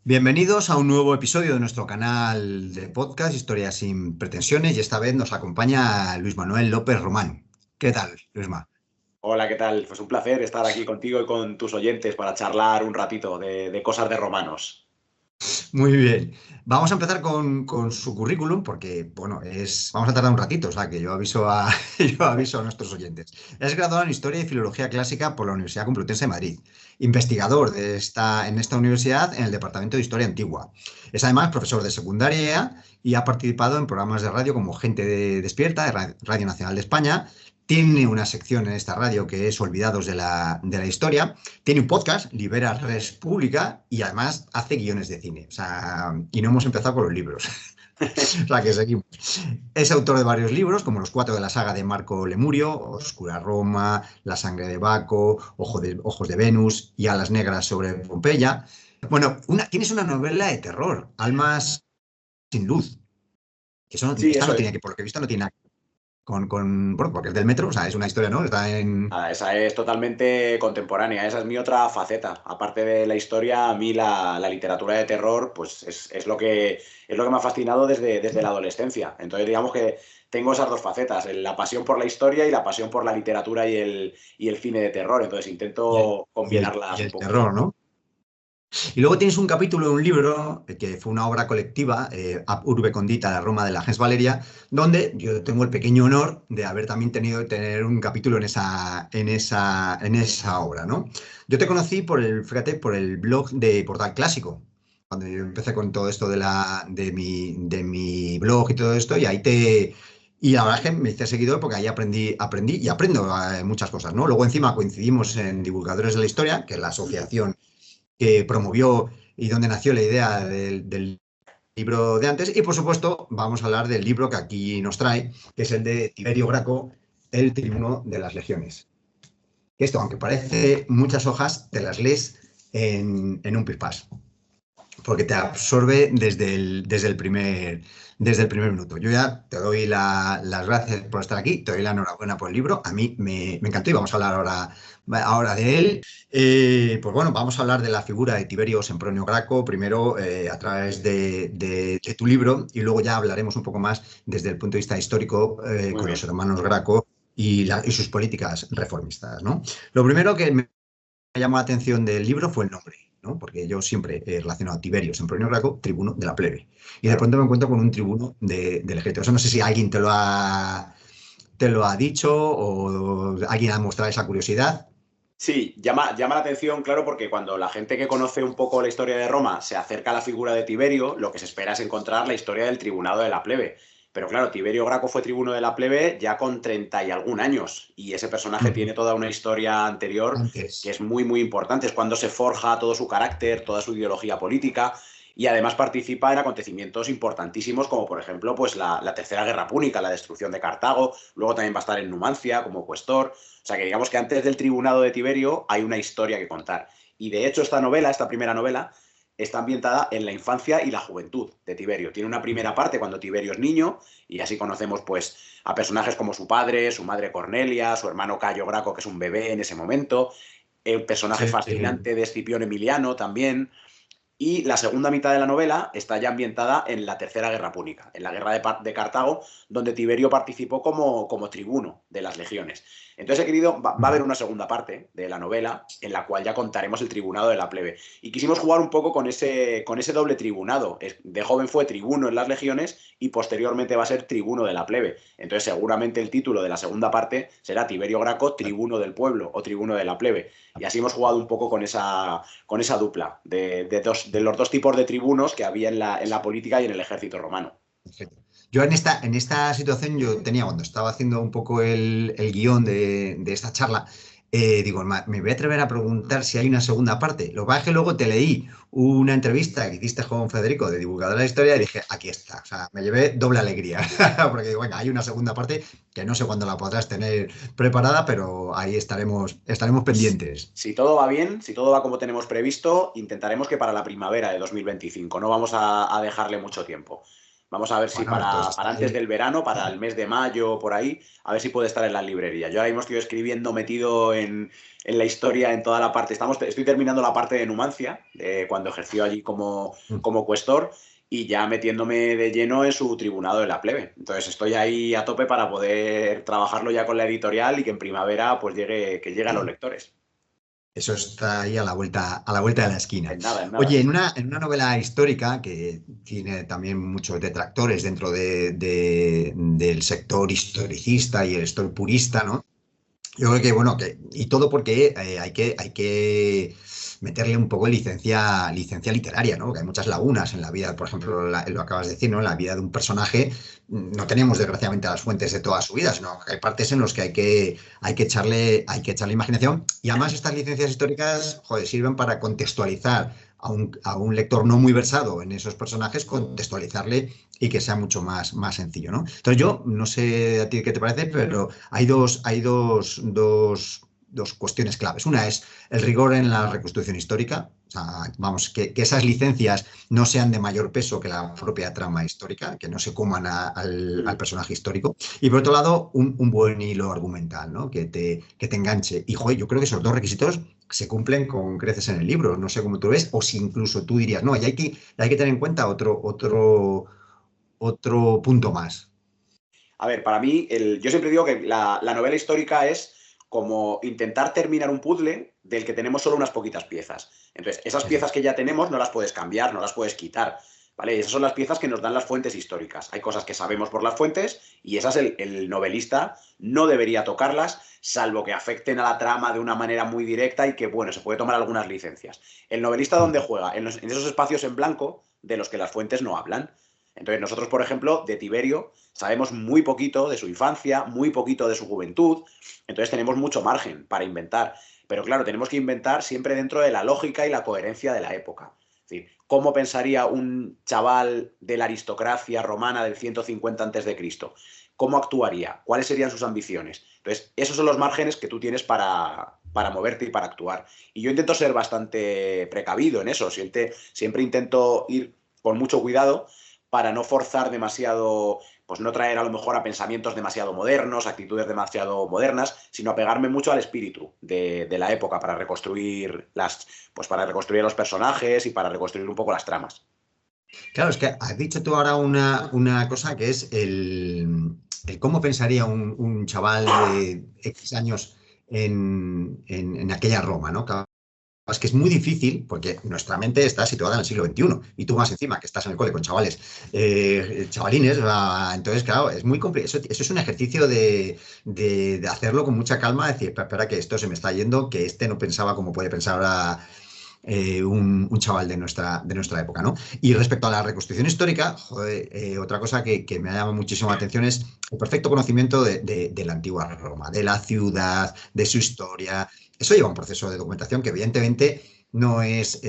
Bienvenidos a un nuevo episodio de nuestro canal de podcast Historias sin pretensiones y esta vez nos acompaña Luis Manuel López Román. ¿Qué tal, Luisma? Hola, ¿qué tal? Pues un placer estar aquí contigo y con tus oyentes para charlar un ratito de cosas de romanos. Muy bien. Vamos a empezar con su currículum porque, bueno, vamos a tardar un ratito, o sea que yo aviso a, yo aviso a nuestros oyentes. Es graduado en Historia y Filología Clásica por la Universidad Complutense de Madrid. Investigador en esta universidad en el Departamento de Historia Antigua. Es además profesor de secundaria y ha participado en programas de radio como Despierta, de Radio Nacional de España. Tiene una sección en esta radio que es Olvidados de la Historia. Tiene un podcast, Libera Res Pública, y además hace guiones de cine. O sea, y no hemos empezado con los libros. O sea, que seguimos. Es autor de varios libros, como los 4 de la saga de Marco Lemurio, Oscura Roma, La sangre de Baco, Ojos de Venus y Alas negras sobre Pompeya. Bueno, tienes una novela de terror, Almas sin luz. Sí, Esta eso no es. tiene que, por lo que he visto, no tiene nada bueno, porque es del metro, o sea, es una historia, ¿no? Está en... Esa es totalmente contemporánea, esa es mi otra faceta. Aparte de la historia, a mí la literatura de terror pues es lo que me ha fascinado desde la adolescencia. Entonces digamos que tengo esas dos facetas, la pasión por la historia y la pasión por la literatura y el cine de terror. Entonces Y el, intento y el, combinarlas y un el poco. terror, ¿no? Y luego tienes un capítulo de un libro que fue una obra colectiva, Ab Urbe Condita, la Roma de la Gens Valeria, donde yo tengo el pequeño honor de haber también tener un capítulo en esa obra, ¿no? Yo te conocí fíjate, por el blog de Portal Clásico, cuando yo empecé con todo esto de mi blog y todo esto, y la verdad es que me hice seguidor porque ahí aprendí y aprendo muchas cosas, ¿no? Luego encima coincidimos en Divulgadores de la Historia, que es la asociación que promovió y donde nació la idea del libro de antes. Y por supuesto, vamos a hablar del libro que aquí nos trae, que es el de Tiberio Graco, El Tribuno de las Legiones. Esto, aunque parece muchas hojas, te las lees en un pispás porque te absorbe desde el primer minuto. Yo ya te doy las gracias por estar aquí, te doy la enhorabuena por el libro. A mí me encantó y vamos a hablar ahora de él. Pues bueno, vamos a hablar de la figura de Tiberio Sempronio Graco, primero a través de tu libro, y luego ya hablaremos un poco más desde el punto de vista histórico Muy con los bien. hermanos Graco y sus políticas reformistas, ¿no? Lo primero que me llamó la atención del libro fue el nombre, ¿no? Porque yo siempre he relacionado a Tiberio Sempronio Graco, tribuno de la plebe. Y de Claro. pronto me encuentro con un tribuno del ejército. Eso no sé si alguien te lo ha dicho o alguien ha mostrado esa curiosidad. Sí, llama la atención, claro, porque cuando la gente que conoce un poco la historia de Roma se acerca a la figura de Tiberio, lo que se espera es encontrar la historia del tribunado de la plebe. Pero claro, Tiberio Graco fue tribuno de la plebe ya con 30 y algún años, y ese personaje Ujú. tiene toda una historia anterior que Antes. es muy, muy importante. Es cuando se forja todo su carácter, toda su ideología política, y además participa en acontecimientos importantísimos, como por ejemplo pues la Tercera Guerra Púnica, la destrucción de Cartago. Luego también va a estar en Numancia como cuestor. O sea que digamos que antes del tribunado de Tiberio hay una historia que contar. Y de hecho esta novela, esta primera novela, está ambientada en la infancia y la juventud de Tiberio. Tiene una primera parte cuando Tiberio es niño, y así conocemos pues a personajes como su padre, su madre Cornelia, su hermano Cayo Graco, que es un bebé en ese momento, el personaje Sí, fascinante de Escipión Emiliano también. Y la segunda mitad de la novela está ya ambientada en la Tercera Guerra Púnica, en la guerra de Cartago, donde Tiberio participó como tribuno de las legiones. Entonces he querido, va a haber una segunda parte de la novela en la cual ya contaremos el tribunado de la plebe. Y quisimos jugar un poco con ese doble tribunado. De joven fue tribuno en las legiones y posteriormente va a ser tribuno de la plebe. Entonces seguramente el título de la segunda parte será Tiberio Graco, tribuno del pueblo o tribuno de la plebe. Y así hemos jugado un poco con esa dupla de los dos tipos de tribunos que había en la política y en el ejército romano. perfecto. Yo en esta situación, yo tenía, cuando estaba haciendo un poco el guión de esta charla, digo, me voy a atrever a preguntar si hay una segunda parte. Lo que pasa es que luego te leí una entrevista que hiciste con Federico de Divulgador de la Historia y dije, aquí está. O sea, me llevé doble alegría. Porque digo, venga, hay una segunda parte que no sé cuándo la podrás tener preparada, pero ahí estaremos pendientes. Si todo va bien, si todo va como tenemos previsto, intentaremos que para la primavera de 2025, no vamos a dejarle mucho tiempo. Vamos a ver si Bueno, entonces para está antes ahí. del verano, para el mes de mayo, por ahí, a ver si puede estar en la librería. Yo ahora mismo estoy escribiendo metido en la historia, en toda la parte. Estoy terminando la parte de Numancia, cuando ejerció allí como cuestor, y ya metiéndome de lleno en su tribunado de la plebe. Entonces estoy ahí a tope para poder trabajarlo ya con la editorial y que en primavera pues que llegue a los lectores. Eso está ahí a la vuelta de la esquina. En nada, en nada. Oye, en una novela histórica que tiene también muchos detractores dentro del sector historicista y el sector purista, ¿no? Yo creo que, bueno, y todo porque hay que meterle un poco de licencia literaria, ¿no? Que hay muchas lagunas en la vida, por ejemplo, lo acabas de decir, ¿no? En la vida de un personaje no tenemos, desgraciadamente, las fuentes de toda su vida, sino que hay partes en las que hay que echarle imaginación. Y además estas licencias históricas, joder, sirven para contextualizar a un lector no muy versado en esos personajes, contextualizarle y que sea mucho más sencillo, ¿no? Entonces yo, no sé a ti qué te parece, pero hay dos cuestiones claves. Una es el rigor en la reconstrucción histórica, o sea, vamos, que esas licencias no sean de mayor peso que la propia trama histórica, que no se coman al personaje histórico. Y por otro lado, un buen hilo argumental, ¿no? Que te enganche. Y, joder, yo creo que esos dos requisitos se cumplen con creces en el libro. No sé cómo tú ves, o si incluso tú dirías, no, y hay que tener en cuenta otro punto más. A ver, para mí, yo siempre digo que la novela histórica es como intentar terminar un puzzle del que tenemos solo unas poquitas piezas. Entonces, esas Eso piezas es. que ya tenemos no las puedes cambiar, no las puedes quitar. ¿Vale? Esas son las piezas que nos dan las fuentes históricas. Hay cosas que sabemos por las fuentes y esas el novelista no debería tocarlas, salvo que afecten a la trama de una manera muy directa y que, bueno, se puede tomar algunas licencias. ¿El novelista dónde juega? En esos espacios en blanco de los que las fuentes no hablan. Entonces, nosotros, por ejemplo, de Tiberio sabemos muy poquito de su infancia, muy poquito de su juventud, entonces tenemos mucho margen para inventar. Pero claro, tenemos que inventar siempre dentro de la lógica y la coherencia de la época. Es decir, ¿cómo pensaría un chaval de la aristocracia romana del 150 a.C.? ¿Cómo actuaría? ¿Cuáles serían sus ambiciones? Entonces, esos son los márgenes que tú tienes para moverte y para actuar. Y yo intento ser bastante precavido en eso. Siempre intento ir con mucho cuidado para no forzar demasiado, pues no traer a lo mejor a pensamientos demasiado modernos, actitudes demasiado modernas, sino apegarme mucho al espíritu de la época para reconstruir pues para reconstruir los personajes y para reconstruir un poco las tramas. Claro, es que has dicho tú ahora una cosa que es el cómo pensaría un chaval de X años en aquella Roma, ¿no? Claro, es que es muy difícil porque nuestra mente está situada en el siglo XXI y tú más encima que estás en el cole con chavales, chavalines, entonces claro, es muy complicado. Eso es un ejercicio de hacerlo con mucha calma, decir, espera, espera, que esto se me está yendo, que este no pensaba como puede pensar ahora un chaval de nuestra época, ¿no? Y respecto a la reconstrucción histórica, joder, otra cosa que me ha llamado muchísimo la atención es el perfecto conocimiento de la antigua Roma, de la ciudad, de su historia. Eso lleva un proceso de documentación que evidentemente no es,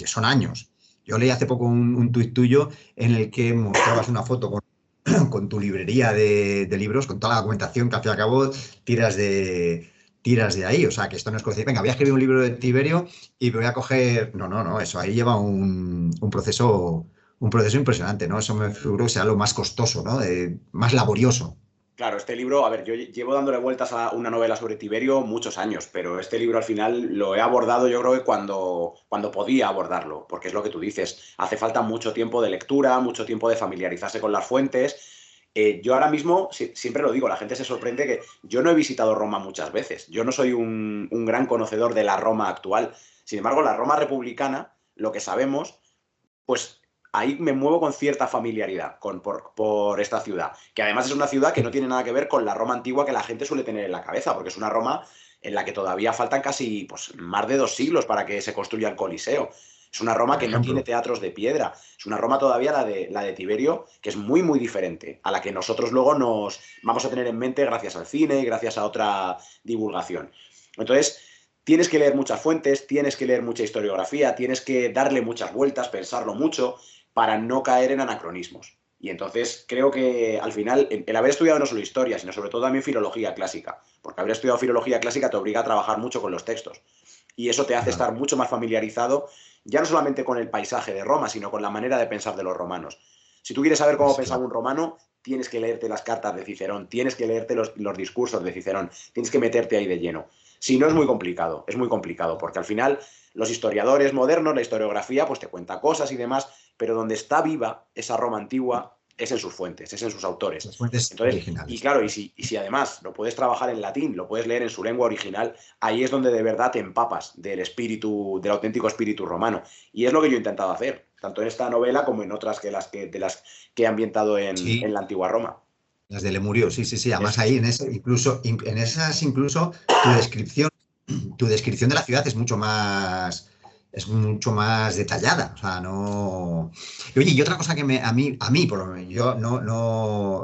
son años. Yo leí hace poco un tuit tuyo en el que mostrabas una foto con tu librería de libros, con toda la documentación que al fin y al cabo tiras tiras de ahí. O sea, que esto no es cosa de, venga, voy a escribir un libro de Tiberio y voy a coger. No, no, no, eso ahí lleva un proceso impresionante, ¿no? Eso me figuro que será lo más costoso, ¿no? Más laborioso. Claro, este libro, a ver, yo llevo dándole vueltas a una novela sobre Tiberio muchos años, pero este libro al final lo he abordado yo creo que cuando podía abordarlo, porque es lo que tú dices, hace falta mucho tiempo de lectura, mucho tiempo de familiarizarse con las fuentes. Yo ahora mismo, siempre lo digo, la gente se sorprende que yo no he visitado Roma muchas veces, yo no soy un gran conocedor de la Roma actual, sin embargo, la Roma republicana, lo que sabemos pues ahí me muevo con cierta familiaridad por esta ciudad, que además es una ciudad que no tiene nada que ver con la Roma antigua que la gente suele tener en la cabeza, porque es una Roma en la que todavía faltan casi pues, más de 2 siglos para que se construya el Coliseo. Es una Roma Por que no tiene ejemplo. teatros de piedra. Es una Roma todavía la de Tiberio, que es muy, muy diferente, a la que nosotros luego nos vamos a tener en mente gracias al cine y gracias a otra divulgación. Entonces, tienes que leer muchas fuentes, tienes que leer mucha historiografía, tienes que darle muchas vueltas, pensarlo mucho, para no caer en anacronismos. Y entonces creo que al final el haber estudiado no solo historia, sino sobre todo también filología clásica, porque haber estudiado filología clásica te obliga a trabajar mucho con los textos. Y eso te hace Claro. estar mucho más familiarizado, ya no solamente con el paisaje de Roma, sino con la manera de pensar de los romanos. Si tú quieres saber cómo Pues pensaba claro. un romano, tienes que leerte las cartas de Cicerón, tienes que leerte los discursos de Cicerón, tienes que meterte ahí de lleno. Si no, es muy complicado, porque al final los historiadores modernos, la historiografía, pues te cuenta cosas y demás, pero donde está viva esa Roma antigua es en sus fuentes, es en sus autores. Las fuentes Entonces, y originales. claro, y si además lo puedes trabajar en latín, lo puedes leer en su lengua original, ahí es donde de verdad te empapas del espíritu, del auténtico espíritu romano. Y es lo que yo he intentado hacer, tanto en esta novela como en otras de las que he ambientado en Sí, la antigua Roma. las de Lemurio, sí, sí, sí. Además Eso es. ahí en ese, incluso, en esas incluso tu descripción de la ciudad es mucho más detallada. O sea, no. Y oye, y otra cosa que a mí, por lo menos, yo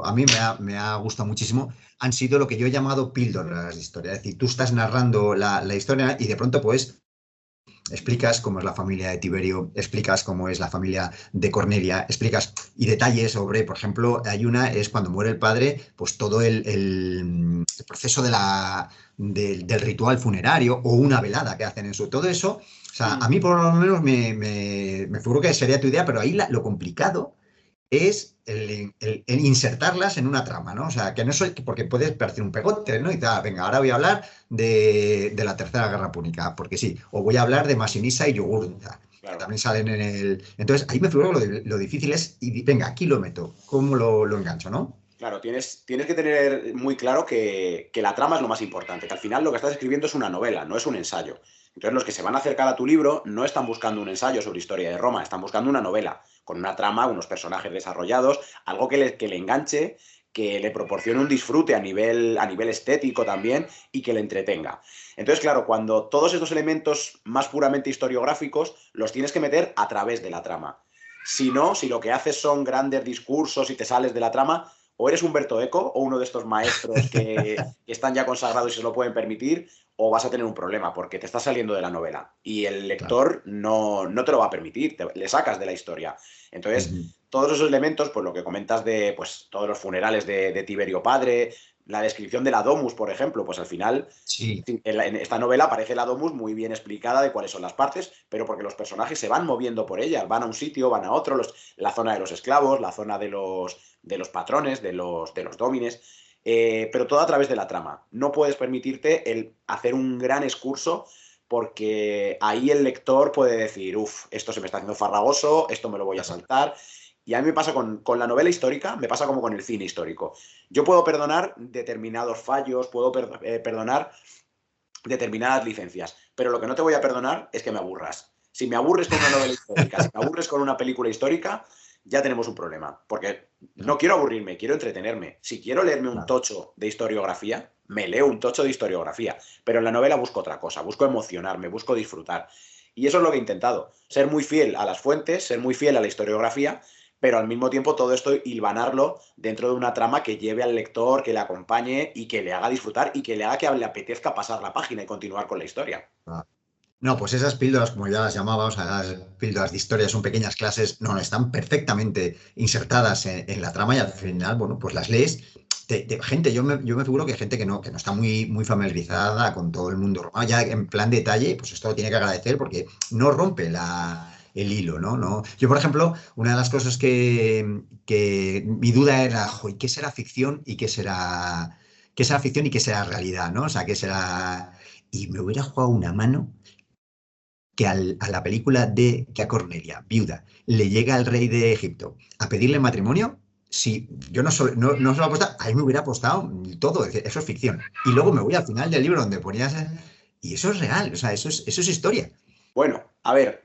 a mí me ha gustado muchísimo, han sido lo que yo he llamado píldoras de historia. Es decir, tú estás narrando la historia y de pronto, pues, explicas cómo es la familia de Tiberio, explicas cómo es la familia de Cornelia, explicas y detalles sobre, por ejemplo, hay una, es cuando muere el padre, pues todo el proceso del ritual funerario o una velada que hacen en su, todo eso. O sea, Mm. a mí por lo menos me figuro que sería tu idea, pero ahí lo complicado es el insertarlas en una trama, ¿no? O sea, que no soy, porque puedes parecer un pegote, ¿no? Y tal, venga, ahora voy a hablar de la Tercera Guerra Púnica, porque sí, o voy a hablar de Masinisa y Yugurta, que Claro. también salen en el... Entonces, ahí me figuro que lo difícil es, y venga, aquí lo meto, ¿cómo lo engancho, no? Claro, tienes que tener muy claro que la trama es lo más importante, que al final lo que estás escribiendo es una novela, no es un ensayo. Entonces los que se van a acercar a tu libro no están buscando un ensayo sobre historia de Roma, están buscando una novela, con una trama, unos personajes desarrollados, algo que le enganche, que le proporcione un disfrute a nivel estético también y que le entretenga. Entonces, claro, cuando todos estos elementos más puramente historiográficos los tienes que meter a través de la trama. Si no, si lo que haces son grandes discursos y te sales de la trama, o eres Humberto Eco o uno de estos maestros que están ya consagrados y se lo pueden permitir, o vas a tener un problema porque te estás saliendo de la novela y el Claro. lector no te lo va a permitir, le sacas de la historia. Entonces, Ujú. todos esos elementos, pues lo que comentas de pues, todos los funerales de Tiberio Padre, la descripción de la Domus, por ejemplo, pues al final Sí, en esta novela aparece la Domus muy bien explicada de cuáles son las partes, pero porque los personajes se van moviendo por ellas, van a un sitio, van a otro, la zona de los esclavos, la zona de los patrones, de los dómines, pero todo a través de la trama. No puedes permitirte el hacer un gran excurso porque ahí el lector puede decir, uff, esto se me está haciendo farragoso, esto me lo voy a claro. saltar. Y a mí me pasa con la novela histórica, me pasa como con el cine histórico. Yo puedo perdonar determinados fallos, puedo perdonar determinadas licencias. Pero lo que no te voy a perdonar es que me aburras. Si me aburres con una novela histórica, si me aburres con una película histórica, ya tenemos un problema. Porque no Claro, quiero aburrirme, quiero entretenerme. Si quiero leerme un claro. tocho de historiografía, me leo un tocho de historiografía. Pero en la novela busco otra cosa, busco emocionarme, busco disfrutar. Y eso es lo que he intentado. Ser muy fiel a las fuentes, ser muy fiel a la historiografía, pero al mismo tiempo todo esto hilvanarlo dentro de una trama que lleve al lector, que le acompañe y que le haga disfrutar y que le haga que le apetezca pasar la página y continuar con la historia. No, pues esas píldoras, como ya las llamaba, o sea, las píldoras de historia son pequeñas clases, no, están perfectamente insertadas en la trama y al final, bueno, pues las lees de gente, yo me figuro que hay gente que no está muy familiarizada con todo el mundo romano, ya en plan detalle, pues esto lo tiene que agradecer porque no rompe el hilo, ¿no? No. Yo, por ejemplo, una de las cosas que mi duda era, "Jo, ¿y qué será ficción y qué será ficción y qué será realidad, ¿no? O sea, qué será... Y me hubiera jugado una mano que a la película de que a Cornelia, viuda, le llega al rey de Egipto a pedirle matrimonio, si yo no se lo apostado, a mí me hubiera apostado todo, eso es ficción. Y luego me voy al final del libro donde ponías, y eso es real, o sea, eso es historia. Bueno, a ver,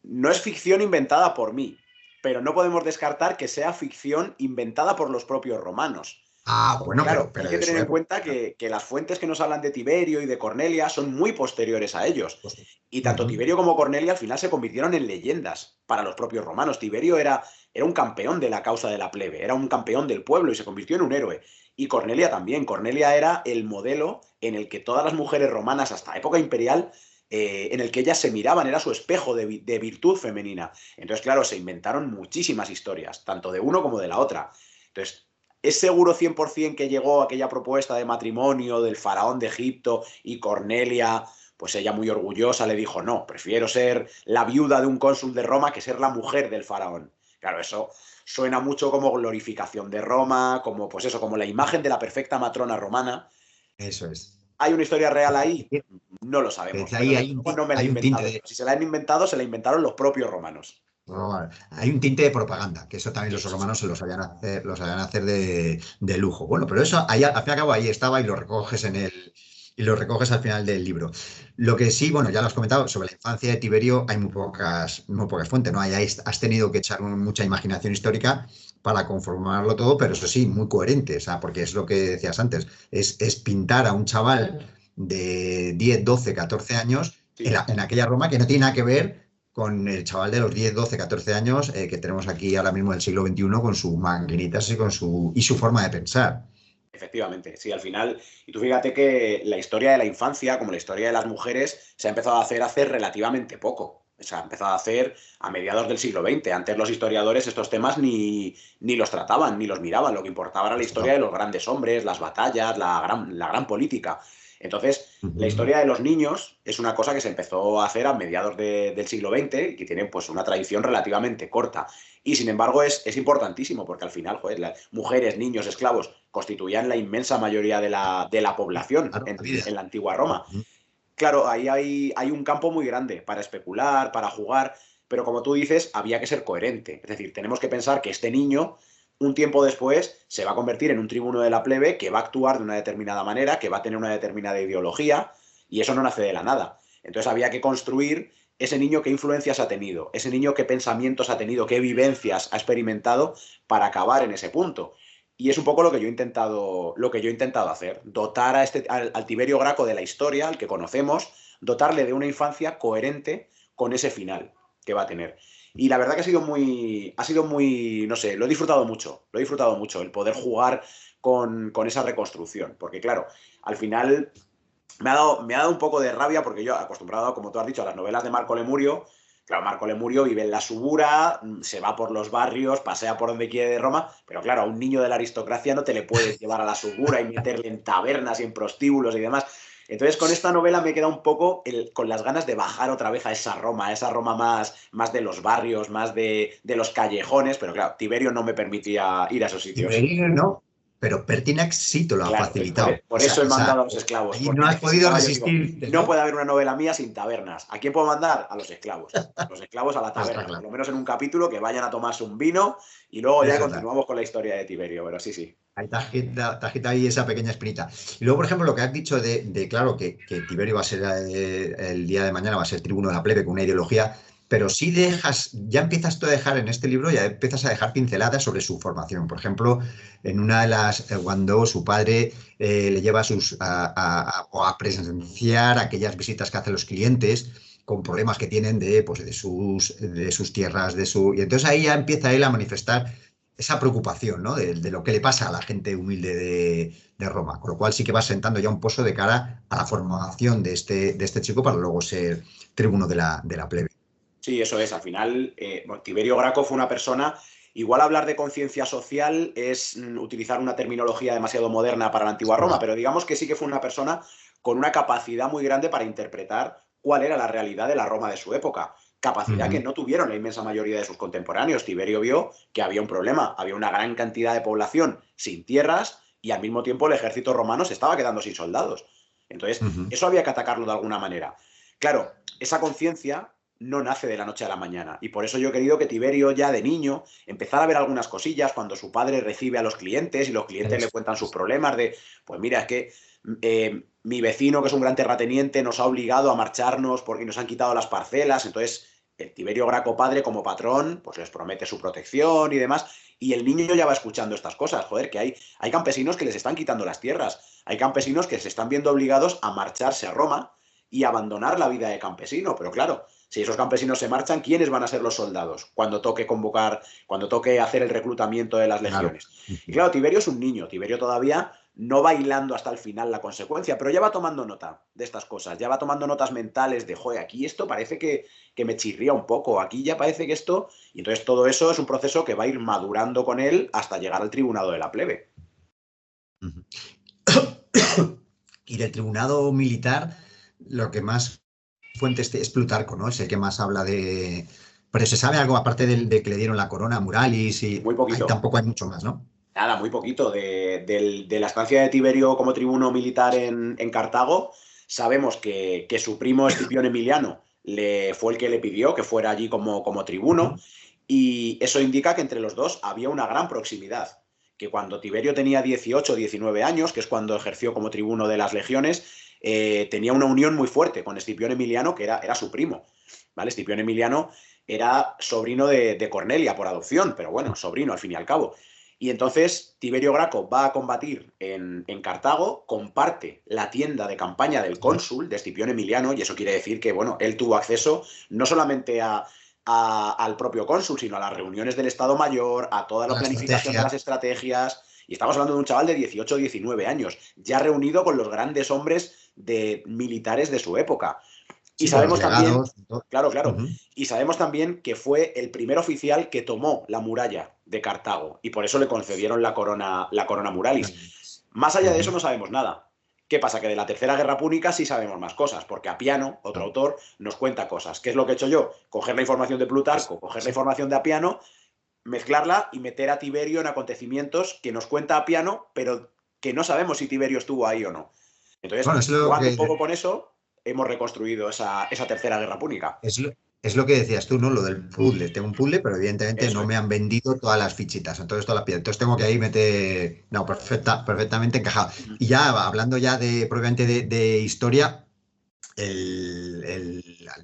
no es ficción inventada por mí, pero no podemos descartar que sea ficción inventada por los propios romanos. Ah, Porque bueno, claro, pero hay que de tener su en época. cuenta que las fuentes que nos hablan de Tiberio y de Cornelia son muy posteriores a ellos. Pues, Y tanto ujú. Tiberio como Cornelia al final se convirtieron en leyendas para los propios romanos. Tiberio era un campeón de la causa de la plebe, era un campeón del pueblo y se convirtió en un héroe. Y Cornelia también. Cornelia era el modelo en el que todas las mujeres romanas hasta época imperial, en el que ellas se miraban, era su espejo de virtud femenina. Entonces, claro, se inventaron muchísimas historias, tanto de uno como de la otra. Entonces, ¿es seguro 100% que llegó aquella propuesta de matrimonio del faraón de Egipto y Cornelia, pues ella muy orgullosa le dijo, no, prefiero ser la viuda de un cónsul de Roma que ser la mujer del faraón? Claro, eso suena mucho como glorificación de Roma, como pues eso, como la imagen de la perfecta matrona romana. Eso es. ¿Hay una historia real ahí? No lo sabemos, pero Ahí desde luego no me la he hay un tinte inventado de, yo. Si se la han inventado, se la inventaron los propios romanos. hay un tinte de propaganda, que eso también Sí, los sí, sí. romanos se los sabían hacer de lujo. Bueno, pero eso ahí, al fin y al cabo ahí estaba y lo recoges y lo recoges al final del libro. Lo que sí, bueno, ya lo has comentado, sobre la infancia de Tiberio hay muy pocas fuentes, ¿no? Ahí has tenido que echar mucha imaginación histórica para conformarlo todo, pero eso sí, muy coherente, o sea, porque es lo que decías antes, es pintar a un chaval de 10 12 14 años Sí, en aquella Roma que no tiene nada que ver con el chaval de los 10 12 14 años que tenemos aquí ahora mismo del siglo XXI con sus maquinitas y su forma de pensar. efectivamente. Sí, al final, y tú fíjate que la historia de la infancia, como la historia de las mujeres, se ha empezado a hacer hace relativamente poco. Se ha empezado a hacer a mediados del siglo XX. Antes los historiadores estos temas ni los trataban, ni los miraban. Lo que importaba era la historia de los grandes hombres, las batallas, la gran política. Entonces, la Ujú. historia de los niños es una cosa que se empezó a hacer a mediados del siglo XX y que tiene pues una tradición relativamente corta. Y sin embargo es importantísimo porque al final, joder, las mujeres, niños, esclavos constituían la inmensa mayoría de la población Claro, la vida. en la antigua Roma. Ujú. Claro, ahí hay un campo muy grande para especular, para jugar, pero como tú dices, había que ser coherente. Es decir, tenemos que pensar que este niño, un tiempo después, se va a convertir en un tribuno de la plebe que va a actuar de una determinada manera, que va a tener una determinada ideología, y eso no nace de la nada. Entonces había que construir ese niño qué influencias ha tenido, ese niño qué pensamientos ha tenido, qué vivencias ha experimentado para acabar en ese punto. Y es un poco lo que yo he intentado hacer, dotar al Tiberio Graco de la historia, al que conocemos, dotarle de una infancia coherente con ese final que va a tener. Y la verdad que ha sido muy, no sé, lo he disfrutado mucho el poder jugar con esa reconstrucción, porque claro, al final me ha dado un poco de rabia porque yo, acostumbrado, como tú has dicho, a las novelas de Marco Lemurio, claro, Marco Lemurio vive en la subura, se va por los barrios, pasea por donde quiere de Roma, pero claro, a un niño de la aristocracia no te le puedes llevar a la subura y meterle en tabernas y en prostíbulos y demás. Entonces, con esta novela me queda un poco con las ganas de bajar otra vez a esa Roma más de los barrios, más de los callejones, pero claro, Tiberio no me permitía ir a esos sitios. Tiberio no, pero Pertinax sí te lo ha Claro, facilitado. por eso he mandado a los esclavos, Ahí no porque has podido necesitaba, yo digo, resistirte, no ¿no? puede haber una novela mía sin tabernas. ¿A quién puedo mandar? A los esclavos. Los esclavos a la Pues está taberna, por claro. lo menos en un capítulo que vayan a tomarse un vino y luego ya Eso está. continuamos con la historia de Tiberio, pero sí, sí. Ahí te agita ahí esa pequeña espinita. Y luego, por ejemplo, lo que has dicho claro, que Tiberio va a ser el día de mañana, va a ser tribuno de la plebe con una ideología, pero sí dejas, ya empiezas tú a dejar en este libro, ya empiezas a dejar pinceladas sobre su formación. Por ejemplo, en una de las, cuando su padre le lleva a presenciar aquellas visitas que hacen los clientes con problemas que tienen pues, de sus tierras, y entonces ahí ya empieza él a manifestar esa preocupación, ¿no? De lo que le pasa a la gente humilde de Roma. Con lo cual sí que va sentando ya un pozo de cara a la formación de este chico para luego ser tribuno de la plebe. Sí, eso es. Al final, bueno, Tiberio Graco fue una persona. Igual hablar de conciencia social es utilizar una terminología demasiado moderna para la antigua Roma, pero digamos que sí que fue una persona con una capacidad muy grande para interpretar cuál era la realidad de la Roma de su época. Capacidad que Ujú. no tuvieron la inmensa mayoría de sus contemporáneos. Tiberio vio que había un problema, había una gran cantidad de población sin tierras y al mismo tiempo el ejército romano se estaba quedando sin soldados. Entonces, Ujú. eso había que atacarlo de alguna manera. Claro, esa conciencia no nace de la noche a la mañana. Y por eso yo he querido que Tiberio ya de niño empezara a ver algunas cosillas cuando su padre recibe a los clientes y los clientes le Eso cuentan sus es. problemas de, pues mira, es que mi vecino, que es un gran terrateniente, nos ha obligado a marcharnos porque nos han quitado las parcelas. Entonces, el Tiberio Graco padre como patrón, pues les promete su protección y demás. Y el niño ya va escuchando estas cosas. Joder, que hay campesinos que les están quitando las tierras. Hay campesinos que se están viendo obligados a marcharse a Roma y abandonar la vida de campesino. Pero claro, si esos campesinos se marchan, ¿quiénes van a ser los soldados cuando toque convocar, cuando toque hacer el reclutamiento de las Claro. legiones? Y Ujú. claro, Tiberio es un niño, Tiberio todavía no va hilando hasta el final la consecuencia, pero ya va tomando nota de estas cosas, ya va tomando notas mentales de, joder, aquí esto parece que me chirría un poco, aquí ya parece que esto... Y entonces todo eso es un proceso que va a ir madurando con él hasta llegar al tribunado de la plebe. Ujú. Y del tribunado militar, lo que más fuentes es Plutarco, ¿no? Es el que más habla Pero se sabe algo aparte de que le dieron la corona a Muralis y Muy poquito. tampoco hay mucho más, ¿no? Nada, muy poquito. De la estancia de Tiberio como tribuno militar en Cartago, sabemos que su primo Escipión Emiliano fue el que le pidió que fuera allí como tribuno, Ujú. y eso indica que entre los dos había una gran proximidad. Que cuando Tiberio tenía 18 o 19 años, que es cuando ejerció como tribuno de las legiones, tenía una unión muy fuerte con Escipión Emiliano, que era su primo. ¿Vale? Escipión Emiliano era sobrino de Cornelia por adopción, pero bueno, sobrino al fin y al cabo. Y entonces Tiberio Graco va a combatir en Cartago, comparte la tienda de campaña del cónsul, de Escipión Emiliano, y eso quiere decir que, bueno, él tuvo acceso no solamente al propio cónsul, sino a las reuniones del Estado Mayor, a toda la La planificación de estrategia. las estrategias. Y estamos hablando de un chaval de 18 o 19 años, ya reunido con los grandes hombres militares de su época. Y Sí, con los sabemos también, legados. Todo. claro, claro, Ujú. y sabemos también que fue el primer oficial que tomó la muralla de Cartago y por eso le concedieron la corona Muralis. Más allá de eso Ujú. no sabemos nada. ¿Qué pasa? Que de la Tercera Guerra Púnica sí sabemos más cosas, porque Apiano, otro Claro. autor, nos cuenta cosas. ¿Qué es lo que he hecho yo? Coger la información de Plutarco, coger la Sí. información de Apiano, mezclarla y meter a Tiberio en acontecimientos que nos cuenta Apiano, pero que no sabemos si Tiberio estuvo ahí o no. Entonces, Bueno, jugando un poco con eso, hemos reconstruido esa Tercera Guerra Púnica. es lo, es lo que decías tú, ¿no? Lo del puzzle. Tengo un puzzle, pero evidentemente Eso no me es. han vendido todas las fichitas. Entonces, todas las piezas. Entonces, tengo que ahí meter. No, perfectamente encajado. Y ya, hablando ya propiamente de historia,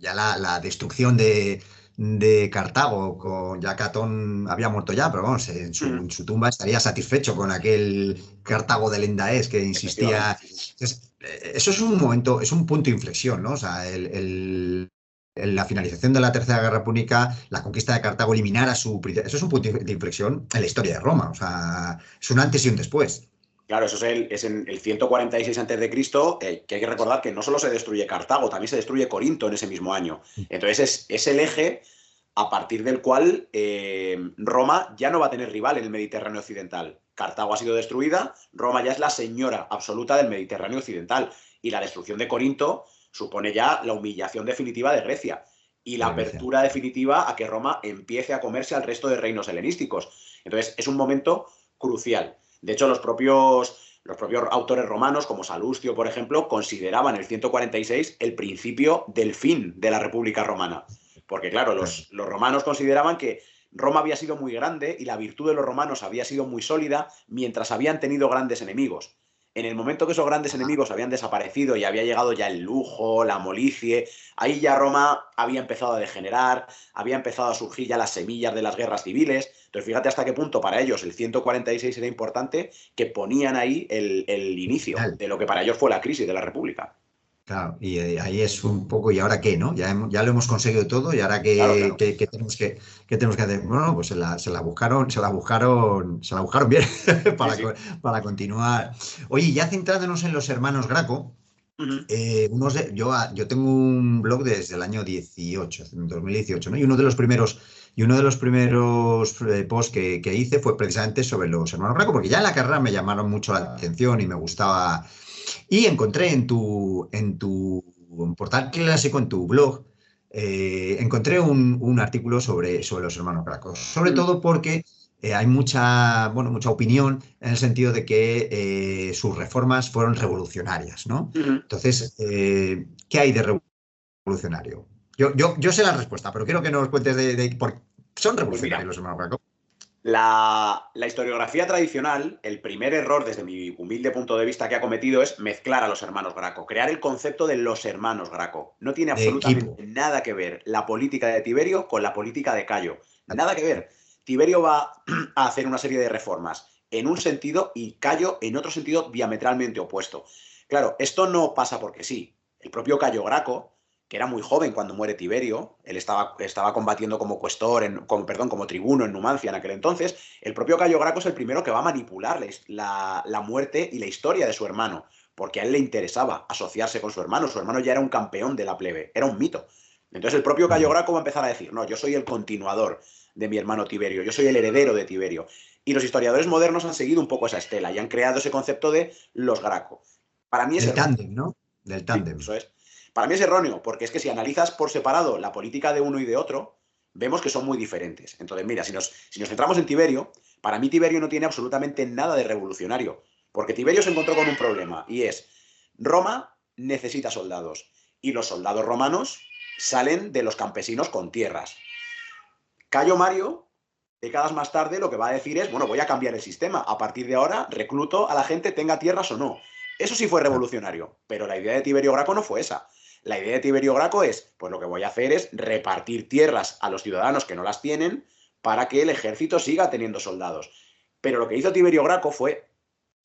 ya la destrucción de Cartago, ya Catón había muerto ya, pero vamos, en su tumba estaría satisfecho con aquel Cartago de Lendaés que Efectivamente, insistía. sí, sí. Entonces, eso es un momento, es un punto de inflexión, ¿no? O sea, en la finalización de la Tercera Guerra Púnica, la conquista de Cartago, eliminar a su... Eso es un punto de inflexión en la historia de Roma, o sea, es un antes y un después. Claro, eso es en el 146 a.C., que hay que recordar que no solo se destruye Cartago, también se destruye Corinto en ese mismo año. Entonces es el eje a partir del cual Roma ya no va a tener rival en el Mediterráneo occidental. Cartago ha sido destruida, Roma ya es la señora absoluta del Mediterráneo occidental. Y la destrucción de Corinto supone ya la humillación definitiva de Grecia y la De Grecia. apertura definitiva a que Roma empiece a comerse al resto de reinos helenísticos. Entonces es un momento crucial. De hecho, los propios autores romanos, como Salustio, por ejemplo, consideraban el 146 el principio del fin de la República Romana. Porque, claro, Claro. los romanos consideraban que Roma había sido muy grande y la virtud de los romanos había sido muy sólida mientras habían tenido grandes enemigos. En el momento que esos grandes enemigos habían desaparecido y había llegado ya el lujo, la molicie, ahí ya Roma había empezado a degenerar, había empezado a surgir ya las semillas de las guerras civiles. Entonces, fíjate hasta qué punto para ellos el 146 era importante, que ponían ahí el inicio Final. de lo que para ellos fue la crisis de la República. Claro, y ahí es un poco, ¿y ahora qué, no? Ya lo hemos conseguido todo, ¿y ahora Claro, qué, claro. qué tenemos que hacer? Bueno, pues se la buscaron bien Sí, para, sí. para continuar. Oye, ya centrándonos en los hermanos Graco, Ujú. yo tengo un blog desde el año 2018, ¿no? Y uno de los primeros posts que hice fue precisamente sobre los hermanos Graco, porque ya en la carrera me llamaron mucho la atención y me gustaba. Y encontré en tu portal clásico, en tu blog, encontré un artículo sobre los hermanos Graco. Sobre Ujú. todo porque hay mucha opinión en el sentido de que sus reformas fueron revolucionarias, ¿no? Ujú. Entonces, ¿qué hay de revolucionario? Yo sé la respuesta, pero quiero que nos cuentes ¿son Pues revolucionarios mira, los hermanos Graco? la historiografía tradicional, el primer error desde mi humilde punto de vista que ha cometido es mezclar a los hermanos Graco, crear el concepto de los hermanos Graco. No tiene De equipo. absolutamente nada que ver la política de Tiberio con la política de Cayo. Nada que ver. Tiberio va a hacer una serie de reformas en un sentido y Cayo en otro sentido diametralmente opuesto. Claro, esto no pasa porque sí. El propio Cayo Graco, que era muy joven cuando muere Tiberio, él estaba combatiendo como cuestor, perdón, como tribuno en Numancia en aquel entonces. El propio Cayo Graco es el primero que va a manipular la muerte y la historia de su hermano, porque a él le interesaba asociarse con su hermano. Su hermano ya era un campeón de la plebe, era un mito. Entonces el propio Cayo Ujú. Graco va a empezar a decir, no, yo soy el continuador de mi hermano Tiberio, yo soy el heredero de Tiberio. Y los historiadores modernos han seguido un poco esa estela y han creado ese concepto de los Graco. Para mí es Del erróneo. tándem, ¿no? Del Sí, tándem. eso es. Para mí es erróneo, porque es que si analizas por separado la política de uno y de otro, vemos que son muy diferentes. Entonces, mira, si nos centramos en Tiberio, para mí Tiberio no tiene absolutamente nada de revolucionario, porque Tiberio se encontró con un problema, y es, Roma necesita soldados, y los soldados romanos salen de los campesinos con tierras. Cayo Mario, décadas más tarde, lo que va a decir es, bueno, voy a cambiar el sistema, a partir de ahora recluto a la gente, tenga tierras o no. Eso sí fue revolucionario, pero la idea de Tiberio Graco no fue esa. La idea de Tiberio Graco es, pues lo que voy a hacer es repartir tierras a los ciudadanos que no las tienen para que el ejército siga teniendo soldados. Pero lo que hizo Tiberio Graco fue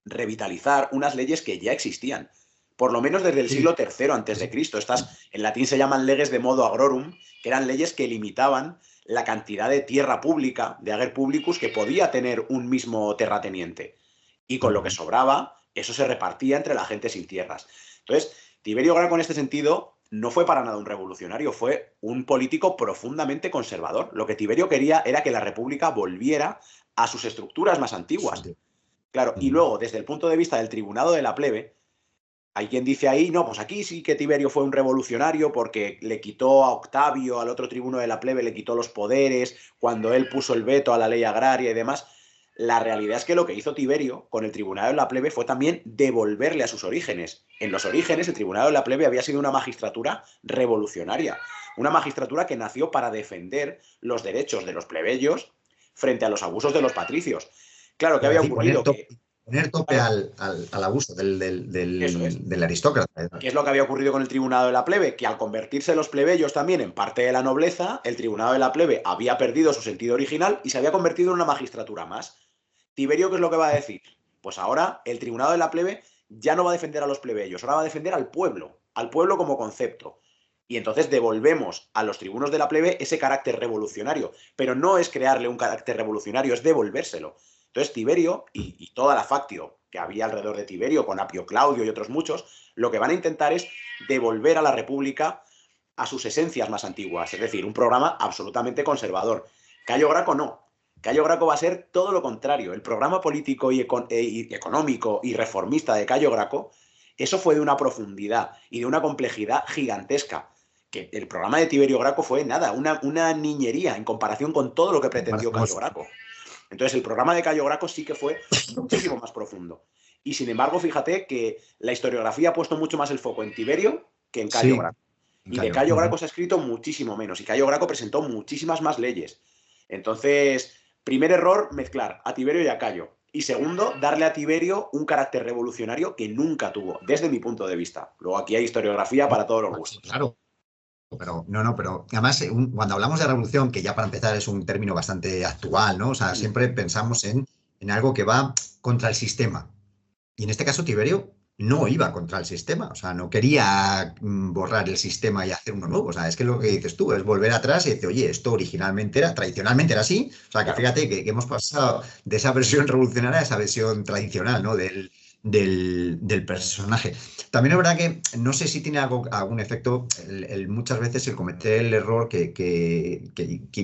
revitalizar unas leyes que ya existían, por lo menos desde el siglo III antes de Cristo. Estas en latín se llaman leges de modo agrorum, que eran leyes que limitaban la cantidad de tierra pública, de ager publicus, que podía tener un mismo terrateniente. Y con lo que sobraba, eso se repartía entre la gente sin tierras. Entonces, Tiberio Graco en este sentido no fue para nada un revolucionario, fue un político profundamente conservador. Lo que Tiberio quería era que la república volviera a sus estructuras más antiguas. Claro, y luego, desde el punto de vista del tribunado de la plebe, hay quien dice ahí, no, pues aquí sí que Tiberio fue un revolucionario porque le quitó a Octavio, al otro tribuno de la plebe, le quitó los poderes, cuando él puso el veto a la ley agraria y demás. La realidad es que lo que hizo Tiberio con el tribunado de la plebe fue también devolverle a sus orígenes. En los orígenes, el tribunado de la plebe había sido una magistratura revolucionaria, una magistratura que nació para defender los derechos de los plebeyos frente a los abusos de los patricios. Claro, ¿qué había ocurrido? Poner tope al abuso del aristócrata. ¿Qué es lo que había ocurrido con el tribunado de la plebe? Que al convertirse los plebeyos también en parte de la nobleza, el tribunado de la plebe había perdido su sentido original y se había convertido en una magistratura más. Tiberio, ¿qué es lo que va a decir? Pues ahora el tribunado de la plebe ya no va a defender a los plebeyos, ahora va a defender al pueblo como concepto. Y entonces devolvemos a los tribunos de la plebe ese carácter revolucionario, pero no es crearle un carácter revolucionario, es devolvérselo. Entonces Tiberio y toda la factio que había alrededor de Tiberio, con Apio Claudio y otros muchos, lo que van a intentar es devolver a la República a sus esencias más antiguas, es decir, un programa absolutamente conservador. Cayo Graco no. Cayo Graco va a ser todo lo contrario. El programa político y económico y reformista de Cayo Graco, eso fue de una profundidad y de una complejidad gigantesca. Que el programa de Tiberio Graco fue nada, una niñería en comparación con todo lo que pretendió Cayo Graco. Entonces, el programa de Cayo Graco sí que fue muchísimo más profundo. Y sin embargo, fíjate que la historiografía ha puesto mucho más el foco en Tiberio que en Cayo Graco. Y de Cayo Graco se ha escrito muchísimo menos. Y Cayo Graco presentó muchísimas más leyes. Entonces, primer error, mezclar a Tiberio y a Cayo. Y segundo, darle a Tiberio un carácter revolucionario que nunca tuvo, desde mi punto de vista. Luego aquí hay historiografía para todos los gustos. Claro. Pero además cuando hablamos de revolución, que ya para empezar es un término bastante actual, ¿no? O sea, siempre pensamos en algo que va contra el sistema. Y en este caso Tiberio no iba contra el sistema, o sea, no quería borrar el sistema y hacer uno nuevo. O sea, es que lo que dices tú es volver atrás y decir, oye, esto tradicionalmente era así. O sea, que fíjate que hemos pasado de esa versión revolucionaria a esa versión tradicional, ¿no? Del personaje. También es verdad que no sé si tiene algún efecto muchas veces el cometer el error que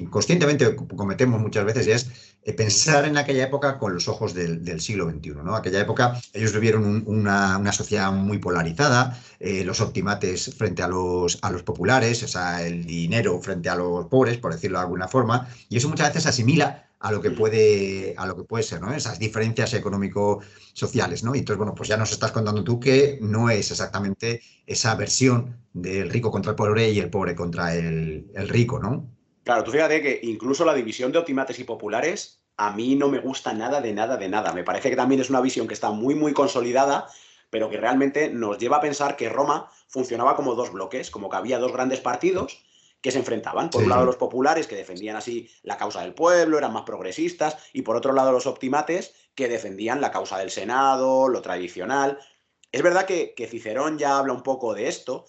conscientemente cometemos muchas veces, y es pensar en aquella época con los ojos del siglo XXI, ¿no? Aquella época ellos vivieron una sociedad muy polarizada, los optimates frente a los populares, o sea, el dinero frente a los pobres, por decirlo de alguna forma, y eso muchas veces asimila a lo que puede ser, ¿no? Esas diferencias económico-sociales, ¿no? Y entonces, bueno, pues ya nos estás contando tú que no es exactamente esa versión del rico contra el pobre y el pobre contra el rico, ¿no? Claro, tú fíjate que incluso la división de optimates y populares a mí no me gusta nada de nada de nada. Me parece que también es una visión que está muy, muy consolidada, pero que realmente nos lleva a pensar que Roma funcionaba como dos bloques, como que había dos grandes partidos que se enfrentaban. Por un lado los populares, que defendían así la causa del pueblo, eran más progresistas, y por otro lado los optimates, que defendían la causa del Senado, lo tradicional. Es verdad que Cicerón ya habla un poco de esto,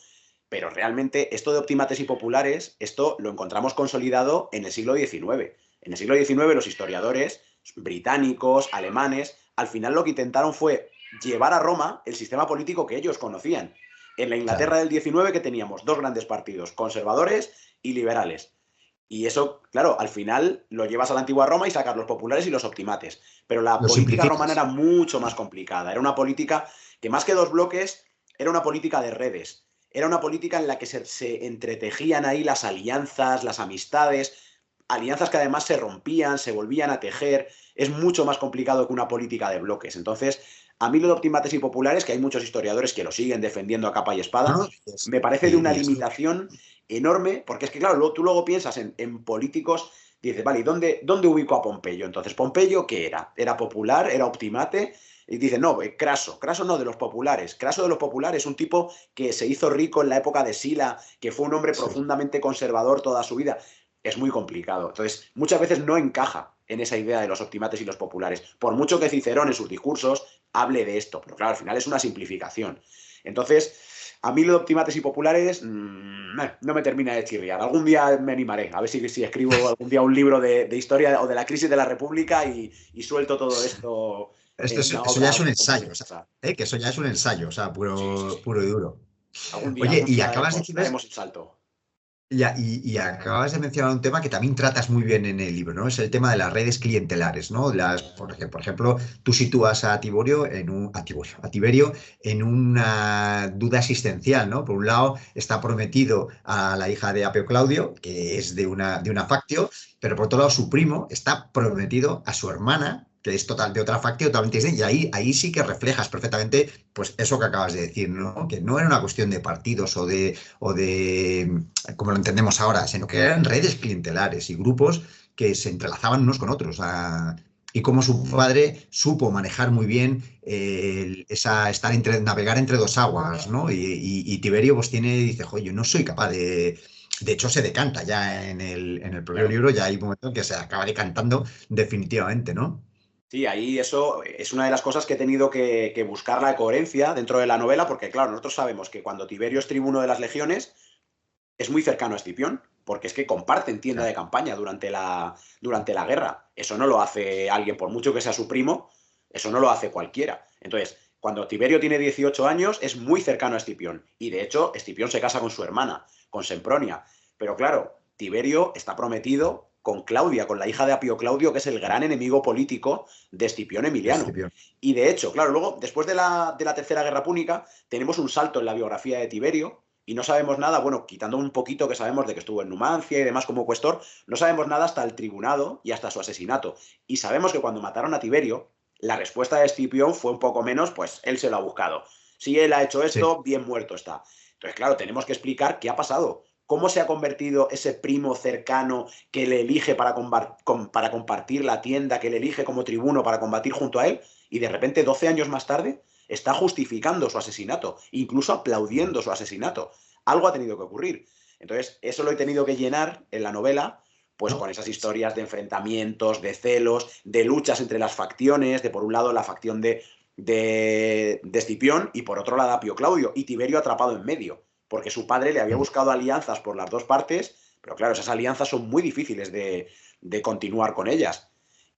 pero realmente esto de optimates y populares, esto lo encontramos consolidado en el siglo XIX. En el siglo XIX los historiadores británicos, alemanes, al final lo que intentaron fue llevar a Roma el sistema político que ellos conocían. En la Inglaterra del XIX, que teníamos dos grandes partidos, conservadores y liberales. Y eso, claro, al final lo llevas a la antigua Roma y sacas los populares y los optimates. Pero la política romana era mucho más complicada. Era una política que más que dos bloques, era una política de redes. Era una política en la que se entretejían ahí las alianzas, las amistades. alianzas que además se rompían, se volvían a tejer. Es mucho más complicado que una política de bloques. Entonces, a mí lo de optimates y populares, que hay muchos historiadores que lo siguen defendiendo a capa y No, espada, no, me parece de una y eso, limitación enorme, porque es que, claro, tú luego piensas en políticos, dices, vale, ¿y dónde ubico a Pompeyo? Entonces, ¿Pompeyo qué era? ¿Era popular? ¿Era optimate? Y dicen, no, Craso no de los populares. Craso de los populares, un tipo que se hizo rico en la época de Sila, que fue un hombre sí. profundamente conservador toda su vida. Es muy complicado. Entonces, muchas veces no encaja en esa idea de los optimates y los populares. Por mucho que Cicerón en sus discursos hable de esto, pero claro, al final es una simplificación. Entonces, a mí lo de optimates y populares no me termina de chirriar. Algún día me animaré, a ver si escribo algún día un libro de historia o de la crisis de la República y suelto todo esto en una Eso ya obra es un un poco ensayo, densa. que eso ya es un ensayo, o sea, Sí. puro y duro. Oye, Algún y día acabas de decir, daremos el salto. y acabas de mencionar un tema que también tratas muy bien en el libro, ¿no? Es el tema de las redes clientelares, ¿no? Por ejemplo, tú sitúas a a Tiberio en una duda existencial, ¿no? Por un lado, está prometido a la hija de Apio Claudio, que es de una factio, pero por otro lado, su primo está prometido a su hermana, que es de otra factio, totalmente distinta, y ahí sí que reflejas perfectamente, pues, eso que acabas de decir, ¿no? Que no era una cuestión de partidos o de como lo entendemos ahora, sino que eran redes clientelares y grupos que se entrelazaban unos con otros. Y cómo su padre supo manejar muy bien navegar entre dos aguas, ¿no? Y Tiberio pues dice, joder, yo no soy capaz de... De hecho, se decanta ya en el propio Claro. libro, ya hay un momento en que se acaba decantando definitivamente, ¿no? Sí, ahí eso es una de las cosas que he tenido que buscar la coherencia dentro de la novela, porque claro, nosotros sabemos que cuando Tiberio es tribuno de las legiones, es muy cercano a Escipión, porque es que comparten tienda Claro. de campaña durante la guerra. Eso no lo hace alguien, por mucho que sea su primo, eso no lo hace cualquiera. Entonces, cuando Tiberio tiene 18 años, es muy cercano a Escipión. Y de hecho, Escipión se casa con su hermana, con Sempronia. Pero claro, Tiberio está prometido con Claudia, con la hija de Apio Claudio, que es el gran enemigo político de Escipión Emiliano. Escipión. Y de hecho, claro, luego, después de la Tercera Guerra Púnica, tenemos un salto en la biografía de Tiberio, y no sabemos nada, bueno, quitando un poquito que sabemos de que estuvo en Numancia y demás como cuestor, no sabemos nada hasta el tribunado y hasta su asesinato. Y sabemos que cuando mataron a Tiberio, la respuesta de Escipión fue un poco menos, pues él se lo ha buscado. Si él ha hecho Sí, esto, bien muerto está. Entonces, claro, tenemos que explicar qué ha pasado. ¿Cómo se ha convertido ese primo cercano que le elige para compartir la tienda, que le elige como tribuno para combatir junto a él? Y de repente, 12 años más tarde, está justificando su asesinato, incluso aplaudiendo su asesinato. Algo ha tenido que ocurrir. Entonces, eso lo he tenido que llenar en la novela, pues ¿no? con esas historias de enfrentamientos, de celos, de luchas entre las facciones, de por un lado la facción de Escipión y por otro lado Apio Claudio, y Tiberio atrapado en medio, porque su padre le había buscado alianzas por las dos partes, pero claro, esas alianzas son muy difíciles de continuar con ellas.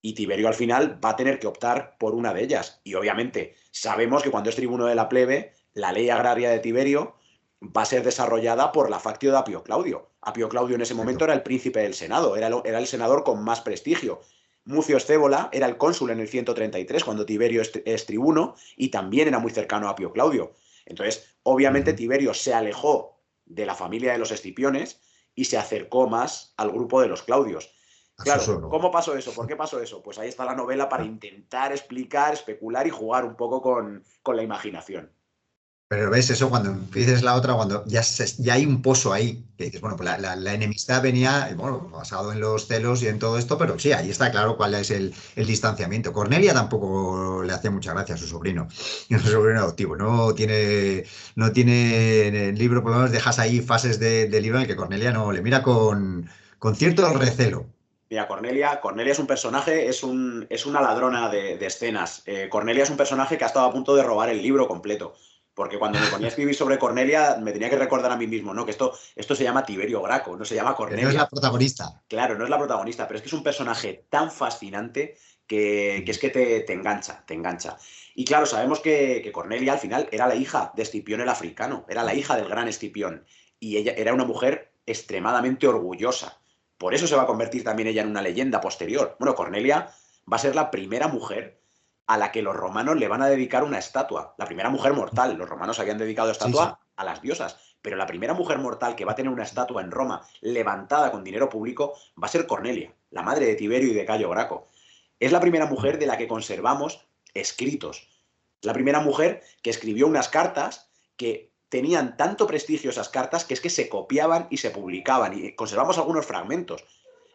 Y Tiberio al final va a tener que optar por una de ellas. Y obviamente sabemos que cuando es tribuno de la plebe, la ley agraria de Tiberio va a ser desarrollada por la factio de Apio Claudio. Apio Claudio en ese momento Correcto. era el príncipe del Senado, era el senador con más prestigio. Mucio Scévola era el cónsul en el 133 cuando Tiberio es tribuno y también era muy cercano a Apio Claudio. Entonces, obviamente Ujú. Tiberio se alejó de la familia de los Escipiones y se acercó más al grupo de los Claudios. A su Claro, suelo. ¿cómo pasó eso? ¿Por qué pasó eso? Pues ahí está la novela para intentar explicar, especular y jugar un poco con la imaginación. Pero ves eso cuando empieces la otra, cuando ya hay un pozo ahí, que dices, bueno, pues la enemistad venía, bueno, basado en los celos y en todo esto, pero sí, ahí está claro cuál es el distanciamiento. Cornelia tampoco le hace mucha gracia a su sobrino, a su sobrino adoptivo. No tiene en el libro, por lo menos dejas ahí fases de libro en el que Cornelia no le mira con cierto recelo. Mira, Cornelia es un personaje, es una ladrona de escenas. Cornelia es un personaje que ha estado a punto de robar el libro completo. Porque cuando me ponía a escribir sobre Cornelia, me tenía que recordar a mí mismo, ¿no? Que esto se llama Tiberio Graco, no se llama Que no es la Cornelia. protagonista. Claro, no es la protagonista, pero es que es un personaje tan fascinante que es que te engancha, te engancha. Y claro, sabemos que Cornelia al final era la hija de Escipión el africano, era la hija del gran Escipión. Y ella era una mujer extremadamente orgullosa. Por eso se va a convertir también ella en una leyenda posterior. Bueno, Cornelia va a ser la primera mujer a la que los romanos le van a dedicar una estatua. La primera mujer mortal. Los romanos habían dedicado Sí, sí. estatua a las diosas, pero la primera mujer mortal que va a tener una estatua en Roma levantada con dinero público va a ser Cornelia, la madre de Tiberio y de Cayo Graco. Es la primera mujer de la que conservamos escritos. La primera mujer que escribió unas cartas que tenían tanto prestigio, esas cartas, que es que se copiaban y se publicaban, y conservamos algunos fragmentos.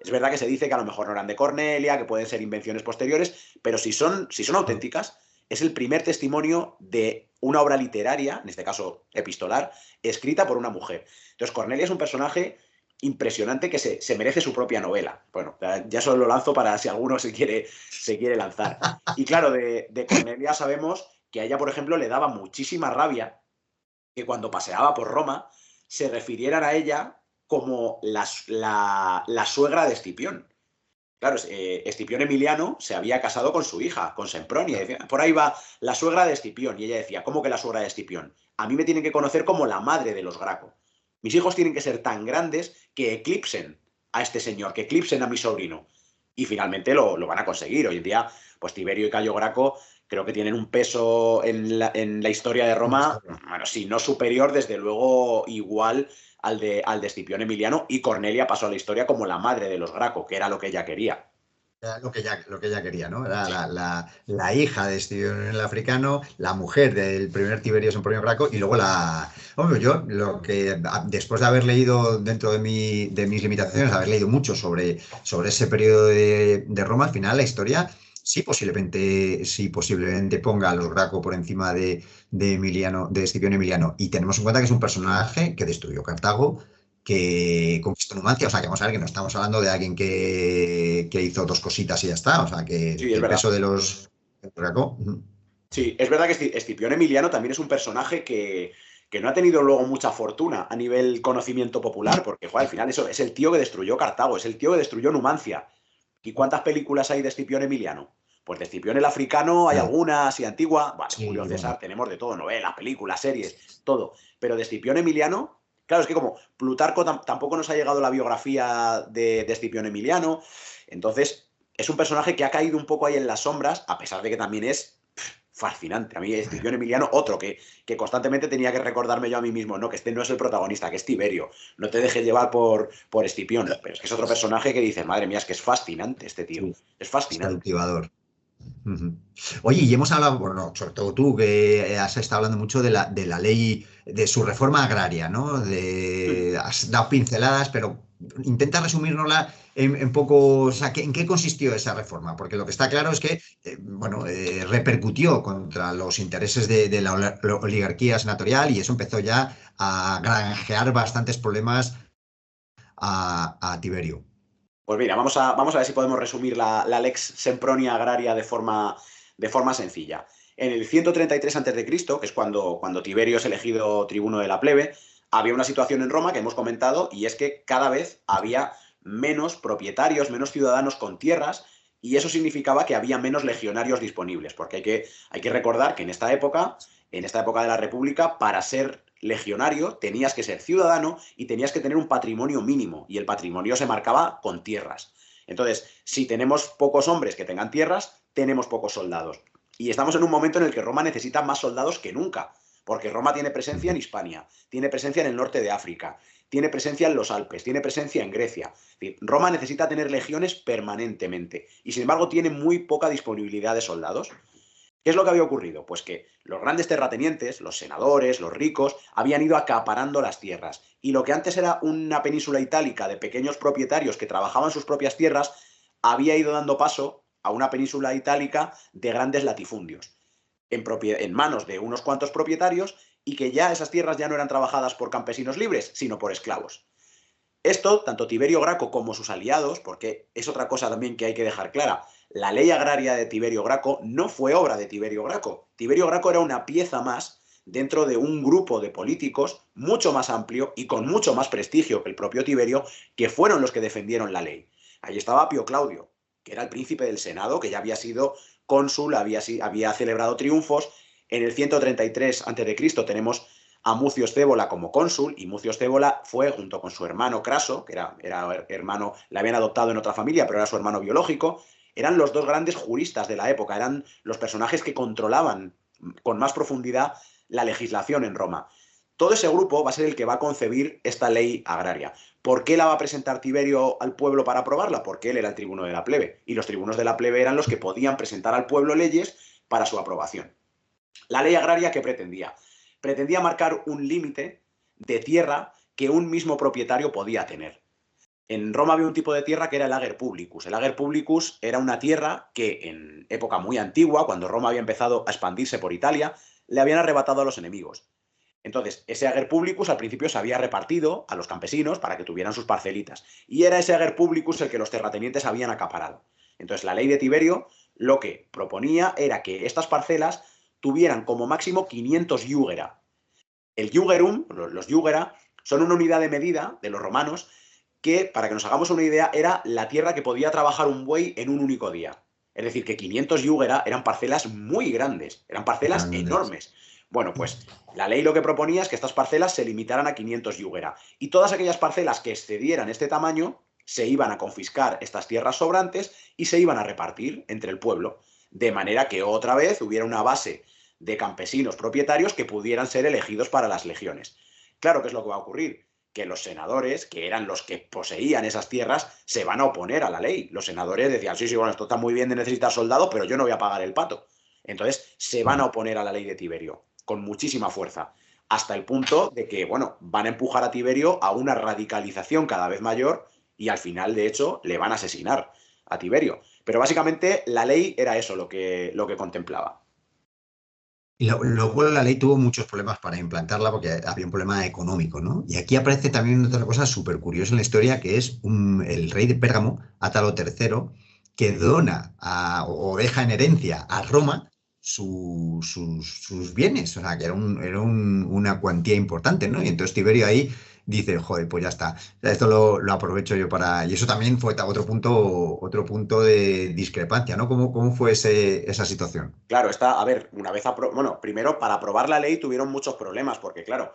Es verdad que se dice que a lo mejor no eran de Cornelia, que pueden ser invenciones posteriores, pero si son auténticas, es el primer testimonio de una obra literaria, en este caso epistolar, escrita por una mujer. Entonces, Cornelia es un personaje impresionante que se merece su propia novela. Bueno, ya solo lo lanzo para si alguno se quiere lanzar. Y claro, de Cornelia sabemos que a ella, por ejemplo, le daba muchísima rabia que cuando paseaba por Roma se refirieran a ella como la suegra de Escipión. Claro, Escipión Emiliano se había casado con su hija, con Sempronia. Decía, por ahí va la suegra de Escipión. Y ella decía, ¿cómo que la suegra de Escipión? A mí me tienen que conocer como la madre de los Graco. Mis hijos tienen que ser tan grandes que eclipsen a este señor, que eclipsen a mi sobrino. Y finalmente lo van a conseguir. Hoy en día, pues Tiberio y Cayo Graco creo que tienen un peso en la historia de Roma, bueno, si no superior, desde luego igual al de Escipión Emiliano, y Cornelia pasó a la historia como la madre de los Graco, que era lo que ella quería. Era lo que ella quería, ¿no? Era Sí. la hija de Escipión el africano, la mujer del primer Tiberio Sempronio Graco y luego la... Hombre, yo lo que, después de haber leído dentro de mis limitaciones, haber leído mucho sobre ese periodo de Roma, al final la historia sí posiblemente ponga a los Graco por encima de Emiliano, de Escipión Emiliano. Y tenemos en cuenta que es un personaje que destruyó Cartago, que conquistó Numancia. O sea, que vamos a ver que no estamos hablando de alguien que hizo dos cositas y ya está. O sea, Sí, que es el verdad. peso de los Graco. Sí, es verdad que Escipión Emiliano también es un personaje que no ha tenido luego mucha fortuna a nivel conocimiento popular, porque joder, al final eso es el tío que destruyó Cartago, es el tío que destruyó Numancia. ¿Y cuántas películas hay de Escipión Emiliano? Pues de Escipión el africano hay Nada. algunas y antigua. Bueno, Julio Sí, bueno. César tenemos de todo, novelas, películas, series, todo. Pero de Escipión Emiliano, claro, es que como Plutarco tampoco nos ha llegado la biografía de Escipión Emiliano, entonces es un personaje que ha caído un poco ahí en las sombras, a pesar de que también es fascinante. A mí Escipión Emiliano, otro que constantemente tenía que recordarme yo a mí mismo, no, que este no es el protagonista, que es Tiberio. No te dejes llevar por Escipión. Pero es que es otro personaje que dice, madre mía, es que es fascinante este tío. Sí, Es es fascinante. cautivador. Ujú. Oye, y hemos hablado, bueno, sobre todo tú, que has estado hablando mucho de la ley, de su reforma agraria, ¿no? Has dado pinceladas, pero intenta resumírnosla en poco, o sea, ¿en qué consistió esa reforma? Porque lo que está claro es que, bueno, repercutió contra los intereses de la oligarquía senatorial y eso empezó ya a granjear bastantes problemas a Tiberio. Pues mira, vamos a ver si podemos resumir la Lex Sempronia Agraria de forma sencilla. En el 133 a.C., que es cuando Tiberio es elegido tribuno de la plebe, había una situación en Roma que hemos comentado, y es que cada vez había menos propietarios, menos ciudadanos con tierras, y eso significaba que había menos legionarios disponibles, porque hay que recordar que en esta época de la República, para ser legionario tenías que ser ciudadano y tenías que tener un patrimonio mínimo, y el patrimonio se marcaba con tierras. Entonces, si tenemos pocos hombres que tengan tierras, tenemos pocos soldados. Y estamos en un momento en el que Roma necesita más soldados que nunca, porque Roma tiene presencia en Hispania, tiene presencia en el norte de África, tiene presencia en los Alpes, tiene presencia en Grecia. Es decir, Roma necesita tener legiones permanentemente y sin embargo tiene muy poca disponibilidad de soldados. ¿Qué es lo que había ocurrido? Pues que los grandes terratenientes, los senadores, los ricos, habían ido acaparando las tierras. Y lo que antes era una península itálica de pequeños propietarios que trabajaban sus propias tierras, había ido dando paso a una península itálica de grandes latifundios, en manos de unos cuantos propietarios, y que ya esas tierras ya no eran trabajadas por campesinos libres, sino por esclavos. Esto, tanto Tiberio Graco como sus aliados, porque es otra cosa también que hay que dejar clara, la ley agraria de Tiberio Graco no fue obra de Tiberio Graco. Tiberio Graco era una pieza más dentro de un grupo de políticos mucho más amplio y con mucho más prestigio que el propio Tiberio, que fueron los que defendieron la ley. Ahí estaba Apio Claudio, que era el príncipe del Senado, que ya había sido cónsul, había celebrado triunfos. En el 133 a.C. tenemos a Mucio Stébola como cónsul, y Mucio Stébola fue, junto con su hermano Craso, que era hermano, le habían adoptado en otra familia, pero era su hermano biológico, eran los dos grandes juristas de la época, eran los personajes que controlaban con más profundidad la legislación en Roma. Todo ese grupo va a ser el que va a concebir esta ley agraria. ¿Por qué la va a presentar Tiberio al pueblo para aprobarla? Porque él era el tribuno de la plebe, y los tribunos de la plebe eran los que podían presentar al pueblo leyes para su aprobación. La ley agraria, ¿qué pretendía? Pretendía marcar un límite de tierra que un mismo propietario podía tener. En Roma había un tipo de tierra que era el ager publicus. El ager publicus era una tierra que en época muy antigua, cuando Roma había empezado a expandirse por Italia, le habían arrebatado a los enemigos. Entonces, ese ager publicus al principio se había repartido a los campesinos para que tuvieran sus parcelitas. Y era ese ager publicus el que los terratenientes habían acaparado. Entonces, la ley de Tiberio lo que proponía era que estas parcelas tuvieran como máximo 500 jugera. El jugerum, los jugera, son una unidad de medida de los romanos que, para que nos hagamos una idea, era la tierra que podía trabajar un buey en un único día. Es decir, que 500 jugera eran parcelas muy grandes, eran parcelas enormes. Bueno, pues la ley lo que proponía es que estas parcelas se limitaran a 500 jugera y todas aquellas parcelas que excedieran este tamaño se iban a confiscar estas tierras sobrantes y se iban a repartir entre el pueblo, de manera que otra vez hubiera una base de campesinos propietarios que pudieran ser elegidos para las legiones. Claro, ¿qué es lo que va a ocurrir? Que los senadores, que eran los que poseían esas tierras, se van a oponer a la ley. Los senadores decían, sí, bueno, esto está muy bien de necesitar soldados, pero yo no voy a pagar el pato. Entonces se van a oponer a la ley de Tiberio con muchísima fuerza, hasta el punto de que, bueno, van a empujar a Tiberio a una radicalización cada vez mayor y al final, de hecho, le van a asesinar a Tiberio. Pero básicamente la ley era eso lo que contemplaba. Y luego la ley tuvo muchos problemas para implantarla porque había un problema económico, ¿no? Y aquí aparece también otra cosa súper curiosa en la historia, que es el rey de Pérgamo, Átalo III, que dona o deja en herencia a Roma sus bienes, o sea, que era una cuantía importante, ¿no? Y entonces Tiberio ahí dice, joder, pues ya está, esto lo aprovecho yo para... Y eso también fue otro punto de discrepancia, ¿no? ¿Cómo fue esa situación? Claro, está, a ver, una vez bueno, primero para aprobar la ley tuvieron muchos problemas, porque claro,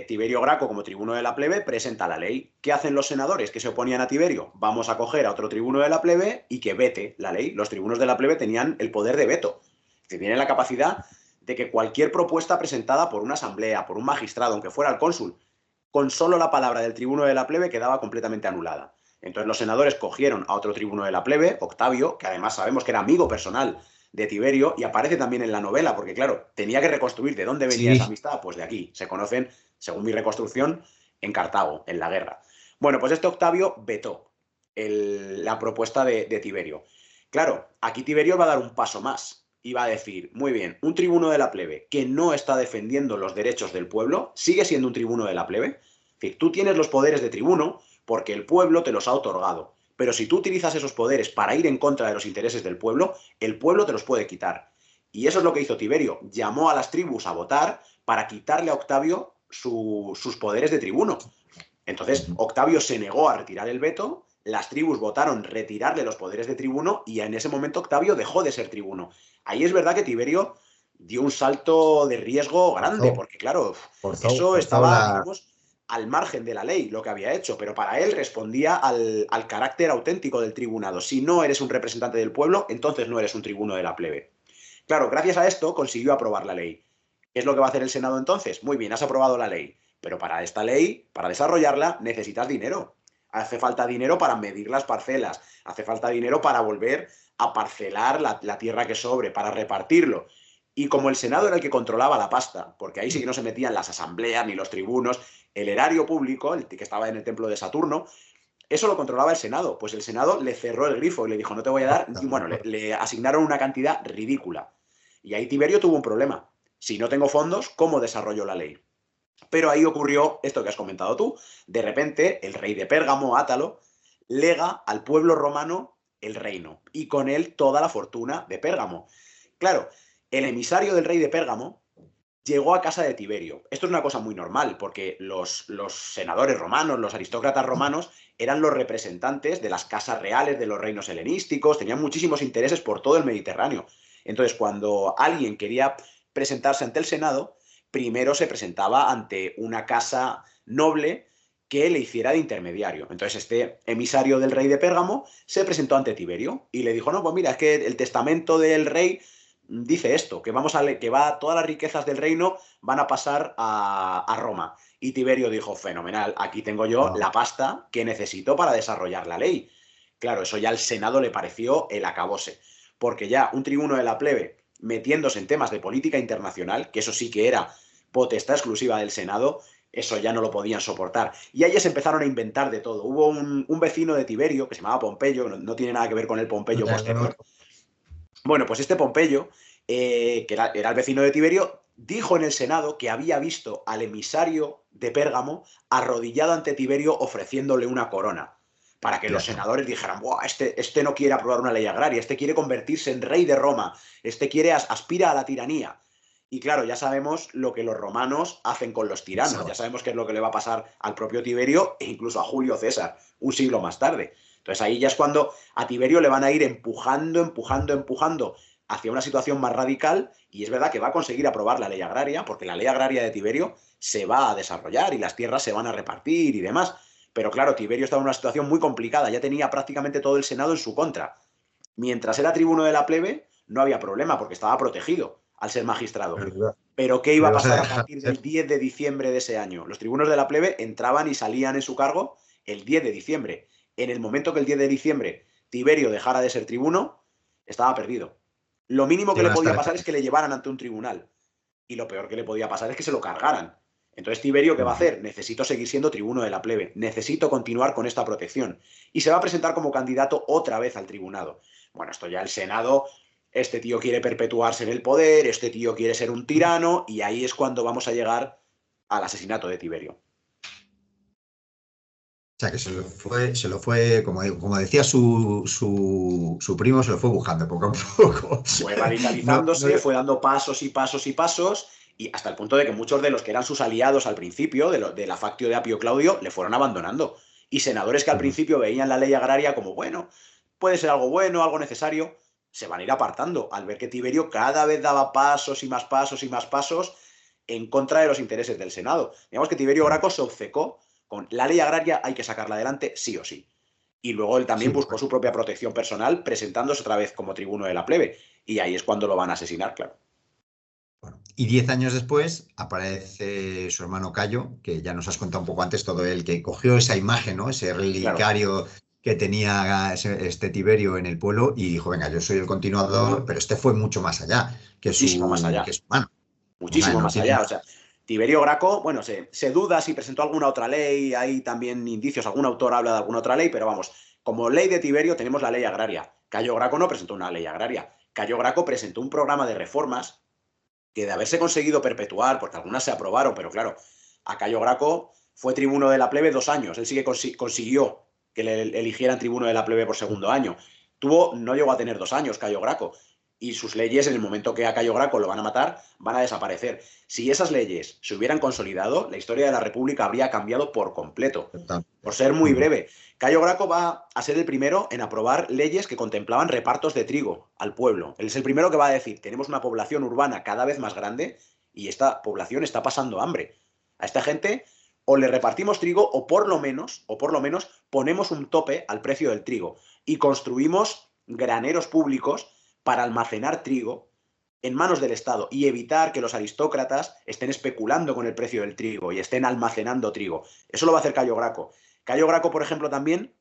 Tiberio Graco como tribuno de la plebe presenta la ley. ¿Qué hacen los senadores que se oponían a Tiberio? Vamos a coger a otro tribuno de la plebe y que vete la ley. Los tribunos de la plebe tenían el poder de veto, que tienen la capacidad de que cualquier propuesta presentada por una asamblea, por un magistrado, aunque fuera el cónsul, con solo la palabra del tribuno de la plebe quedaba completamente anulada. Entonces los senadores cogieron a otro tribuno de la plebe, Octavio, que además sabemos que era amigo personal de Tiberio y aparece también en la novela, porque claro, tenía que reconstruir de dónde venía esa Sí. amistad, pues de aquí. Se conocen, según mi reconstrucción, en Cartago, en la guerra. Bueno, pues este Octavio vetó la propuesta de Tiberio. Claro, aquí Tiberio va a dar un paso más y va a decir, muy bien, un tribuno de la plebe que no está defendiendo los derechos del pueblo, sigue siendo un tribuno de la plebe. Es decir, tú tienes los poderes de tribuno porque el pueblo te los ha otorgado. Pero si tú utilizas esos poderes para ir en contra de los intereses del pueblo, el pueblo te los puede quitar. Y eso es lo que hizo Tiberio. Llamó a las tribus a votar para quitarle a Octavio sus poderes de tribuno. Entonces, Octavio se negó a retirar el veto, las tribus votaron retirarle los poderes de tribuno y en ese momento Octavio dejó de ser tribuno. Ahí es verdad que Tiberio dio un salto de riesgo grande, porque claro, eso Forzó estaba, digamos, al margen de la ley lo que había hecho, pero para él respondía al carácter auténtico del tribunado. Si no eres un representante del pueblo, entonces no eres un tribuno de la plebe. Claro, gracias a esto consiguió aprobar la ley. ¿Qué es lo que va a hacer el Senado entonces? Muy bien, has aprobado la ley, pero para esta ley, para desarrollarla, necesitas dinero. Hace falta dinero para medir las parcelas, hace falta dinero para volver a parcelar la tierra que sobre, para repartirlo. Y como el Senado era el que controlaba la pasta, porque ahí sí que no se metían las asambleas ni los tribunos, el erario público, el que estaba en el templo de Saturno, eso lo controlaba el Senado. Pues el Senado le cerró el grifo y le dijo, no te voy a dar, y bueno, le asignaron una cantidad ridícula. Y ahí Tiberio tuvo un problema. Si no tengo fondos, ¿cómo desarrollo la ley? Pero ahí ocurrió esto que has comentado tú. De repente, el rey de Pérgamo, Átalo, lega al pueblo romano el reino y con él toda la fortuna de Pérgamo. Claro, el emisario del rey de Pérgamo llegó a casa de Tiberio. Esto es una cosa muy normal, porque los senadores romanos, los aristócratas romanos, eran los representantes de las casas reales de los reinos helenísticos, tenían muchísimos intereses por todo el Mediterráneo. Entonces, cuando alguien quería presentarse ante el Senado, primero se presentaba ante una casa noble que le hiciera de intermediario. Entonces este emisario del rey de Pérgamo se presentó ante Tiberio y le dijo, no, pues mira, es que el testamento del rey dice esto, que todas las riquezas del reino van a pasar a Roma. Y Tiberio dijo, fenomenal, aquí tengo yo Wow. la pasta que necesito para desarrollar la ley. Claro, eso ya al Senado le pareció el acabose, porque ya un tribuno de la plebe metiéndose en temas de política internacional, que eso sí que era potestad exclusiva del Senado, eso ya no lo podían soportar. Y ahí se empezaron a inventar de todo. Hubo un vecino de Tiberio, que se llamaba Pompeyo, no tiene nada que ver con el Pompeyo posterior. Bueno, pues este Pompeyo, que era el vecino de Tiberio, dijo en el Senado que había visto al emisario de Pérgamo arrodillado ante Tiberio ofreciéndole una corona, para que los senadores dijeran, Buah, este no quiere aprobar una ley agraria, este quiere convertirse en rey de Roma, este aspira a la tiranía. Y claro, ya sabemos lo que los romanos hacen con los tiranos, ya sabemos qué es lo que le va a pasar al propio Tiberio e incluso a Julio César, un siglo más tarde. Entonces ahí ya es cuando a Tiberio le van a ir empujando hacia una situación más radical, y es verdad que va a conseguir aprobar la ley agraria, porque la ley agraria de Tiberio se va a desarrollar y las tierras se van a repartir y demás. Pero claro, Tiberio estaba en una situación muy complicada, ya tenía prácticamente todo el Senado en su contra. Mientras era tribuno de la plebe, no había problema, porque estaba protegido al ser magistrado. Pero ¿qué iba a pasar a partir del 10 de diciembre de ese año? Los tribunos de la plebe entraban y salían en su cargo el 10 de diciembre. En el momento que el 10 de diciembre Tiberio dejara de ser tribuno, estaba perdido. Lo mínimo que le podía pasar es que le llevaran ante un tribunal. Y lo peor que le podía pasar es que se lo cargaran. Entonces Tiberio, ¿qué va a hacer? Necesito seguir siendo tribuno de la plebe. Necesito continuar con esta protección. Y se va a presentar como candidato otra vez al tribunado. Bueno, esto ya el Senado, este tío quiere perpetuarse en el poder, este tío quiere ser un tirano, y ahí es cuando vamos a llegar al asesinato de Tiberio. O sea, que se lo fue como decía su primo, se lo fue buscando poco a poco. Fue radicalizándose, fue dando pasos y pasos y pasos, y hasta el punto de que muchos de los que eran sus aliados al principio, de la factio de Apio Claudio, le fueron abandonando. Y senadores que al principio veían la ley agraria como, bueno, puede ser algo bueno, algo necesario, se van a ir apartando al ver que Tiberio cada vez daba pasos y más pasos y más pasos en contra de los intereses del Senado. Digamos que Tiberio Graco se obcecó con la ley agraria, hay que sacarla adelante sí o sí. Y luego él también buscó su propia protección personal, presentándose otra vez como tribuno de la plebe. Y ahí es cuando lo van a asesinar, claro. Bueno, y 10 años después aparece su hermano Cayo, que ya nos has contado un poco antes, todo el que cogió esa imagen, ¿no? Ese relicario claro. que tenía este Tiberio en el pueblo y dijo, venga, yo soy el continuador, pero este fue mucho más allá Muchísimo más allá. que su hermano. O sea, Muchísimo no más allá. tiene... O sea, Tiberio Graco, bueno, se duda si presentó alguna otra ley, hay también indicios, algún autor habla de alguna otra ley, pero vamos, como ley de Tiberio tenemos la ley agraria. Cayo Graco no presentó una ley agraria. Cayo Graco presentó un programa de reformas que de haberse conseguido perpetuar, porque algunas se aprobaron, pero claro, a Cayo Graco fue tribuno de la plebe 2 años, él sí que consiguió que le eligieran tribuno de la plebe por segundo año. No llegó a tener 2 años Cayo Graco, y sus leyes, en el momento que a Cayo Graco lo van a matar, van a desaparecer. Si esas leyes se hubieran consolidado, la historia de la República habría cambiado por completo. Por ser muy breve, Cayo Graco va a ser el primero en aprobar leyes que contemplaban repartos de trigo al pueblo. Él es el primero que va a decir, tenemos una población urbana cada vez más grande y esta población está pasando hambre. A esta gente o le repartimos trigo o por lo menos ponemos un tope al precio del trigo y construimos graneros públicos para almacenar trigo en manos del Estado y evitar que los aristócratas estén especulando con el precio del trigo y estén almacenando trigo. Eso lo va a hacer Cayo Graco. Cayo Graco, por ejemplo, también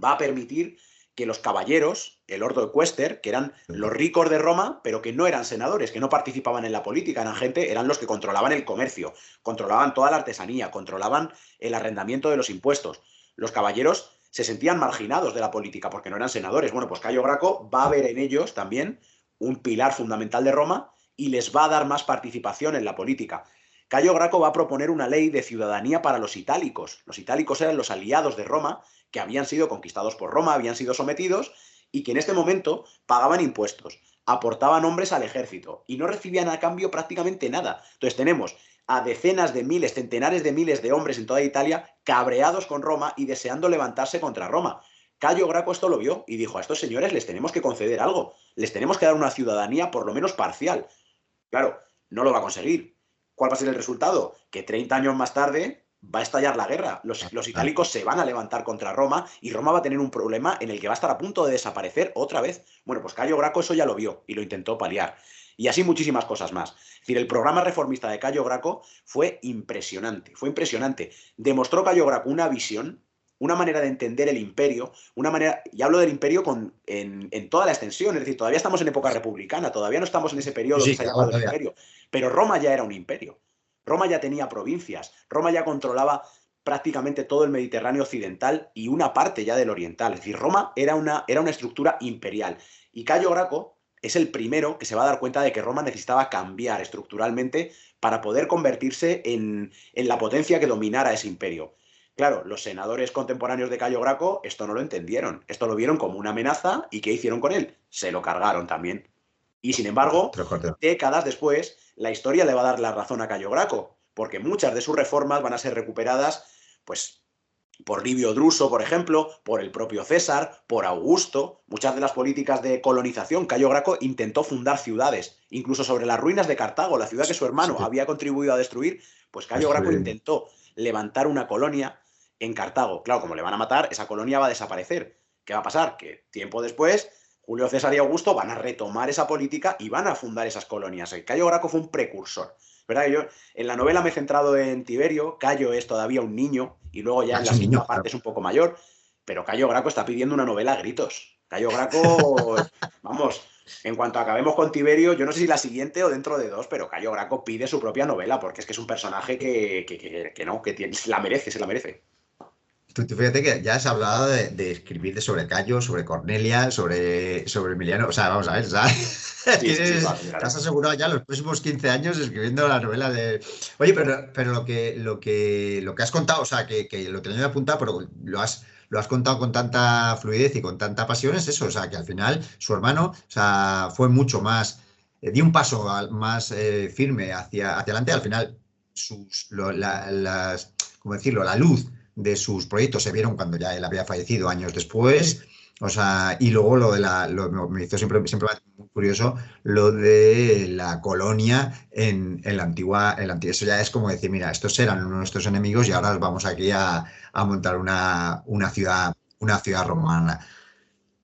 va a permitir que los caballeros, el ordo equester, que eran los ricos de Roma, pero que no eran senadores, que no participaban en la política, eran los que controlaban el comercio, controlaban toda la artesanía, controlaban el arrendamiento de los impuestos. Los caballeros se sentían marginados de la política porque no eran senadores. Bueno, pues Cayo Graco va a ver en ellos también un pilar fundamental de Roma y les va a dar más participación en la política. Cayo Graco va a proponer una ley de ciudadanía para los itálicos. Los itálicos eran los aliados de Roma que habían sido conquistados por Roma, habían sido sometidos y que en este momento pagaban impuestos, aportaban hombres al ejército y no recibían a cambio prácticamente nada. Entonces tenemos a decenas de miles, centenares de miles de hombres en toda Italia cabreados con Roma y deseando levantarse contra Roma. Cayo Graco esto lo vio y dijo, a estos señores les tenemos que conceder algo, les tenemos que dar una ciudadanía por lo menos parcial. Claro, no lo va a conseguir. ¿Cuál va a ser el resultado? Que 30 años más tarde va a estallar la guerra. Los itálicos se van a levantar contra Roma y Roma va a tener un problema en el que va a estar a punto de desaparecer otra vez. Bueno, pues Cayo Graco eso ya lo vio y lo intentó paliar. Y así muchísimas cosas más. Es decir, el programa reformista de Cayo Graco fue impresionante, fue impresionante. Demostró Cayo Graco una visión, una manera de entender el imperio, una manera, y hablo del imperio en toda la extensión, es decir, todavía estamos en época republicana, todavía no estamos en ese periodo que Sí, se ha claro, llamado el todavía. imperio, pero Roma ya era un imperio. Roma ya tenía provincias, Roma ya controlaba prácticamente todo el Mediterráneo occidental y una parte ya del oriental. Es decir, Roma era una estructura imperial. Y Cayo Graco es el primero que se va a dar cuenta de que Roma necesitaba cambiar estructuralmente para poder convertirse en la potencia que dominara ese imperio. Claro, los senadores contemporáneos de Cayo Graco esto no lo entendieron, esto lo vieron como una amenaza y ¿qué hicieron con él? Se lo cargaron también. Y sin embargo, décadas después, la historia le va a dar la razón a Cayo Graco, porque muchas de sus reformas van a ser recuperadas, pues, por Livio Druso, por ejemplo, por el propio César, por Augusto. Muchas de las políticas de colonización, Cayo Graco intentó fundar ciudades, incluso sobre las ruinas de Cartago, la ciudad que su hermano había contribuido a destruir, pues Cayo Graco intentó levantar una colonia en Cartago. Claro, como le van a matar, esa colonia va a desaparecer. ¿Qué va a pasar? Que tiempo después Julio César y Augusto van a retomar esa política y van a fundar esas colonias. El Cayo Graco fue un precursor. ¿Verdad? Yo en la novela me he centrado en Tiberio, Cayo es todavía un niño y luego ya en la segunda parte es un poco mayor, pero Cayo Graco está pidiendo una novela a gritos. Cayo Graco, vamos, en cuanto acabemos con Tiberio, yo no sé si la siguiente o dentro de 2, pero Cayo Graco pide su propia novela porque es que es un personaje que no, que tiene, se la merece, se la merece. Tú fíjate que ya has hablado de escribir sobre Cayo, sobre Cornelia, sobre Emiliano. O sea, vamos a ver, ¿sabes? Sí, sí, sí, claro, Te claro. has asegurado ya los próximos 15 años escribiendo la novela de. Oye, pero lo que has contado, o sea, que lo tenía apuntado, pero lo has contado con tanta fluidez y con tanta pasión, es eso. O sea, que al final su hermano, o sea, fue mucho más, dio un paso más firme hacia adelante. Al final, ¿cómo decirlo? La luz de sus proyectos se vieron cuando ya él había fallecido años después. O sea, y luego me hizo siempre muy curioso lo de la colonia en la antigua, eso ya es como decir, mira, estos eran nuestros enemigos y ahora vamos aquí a montar una ciudad romana.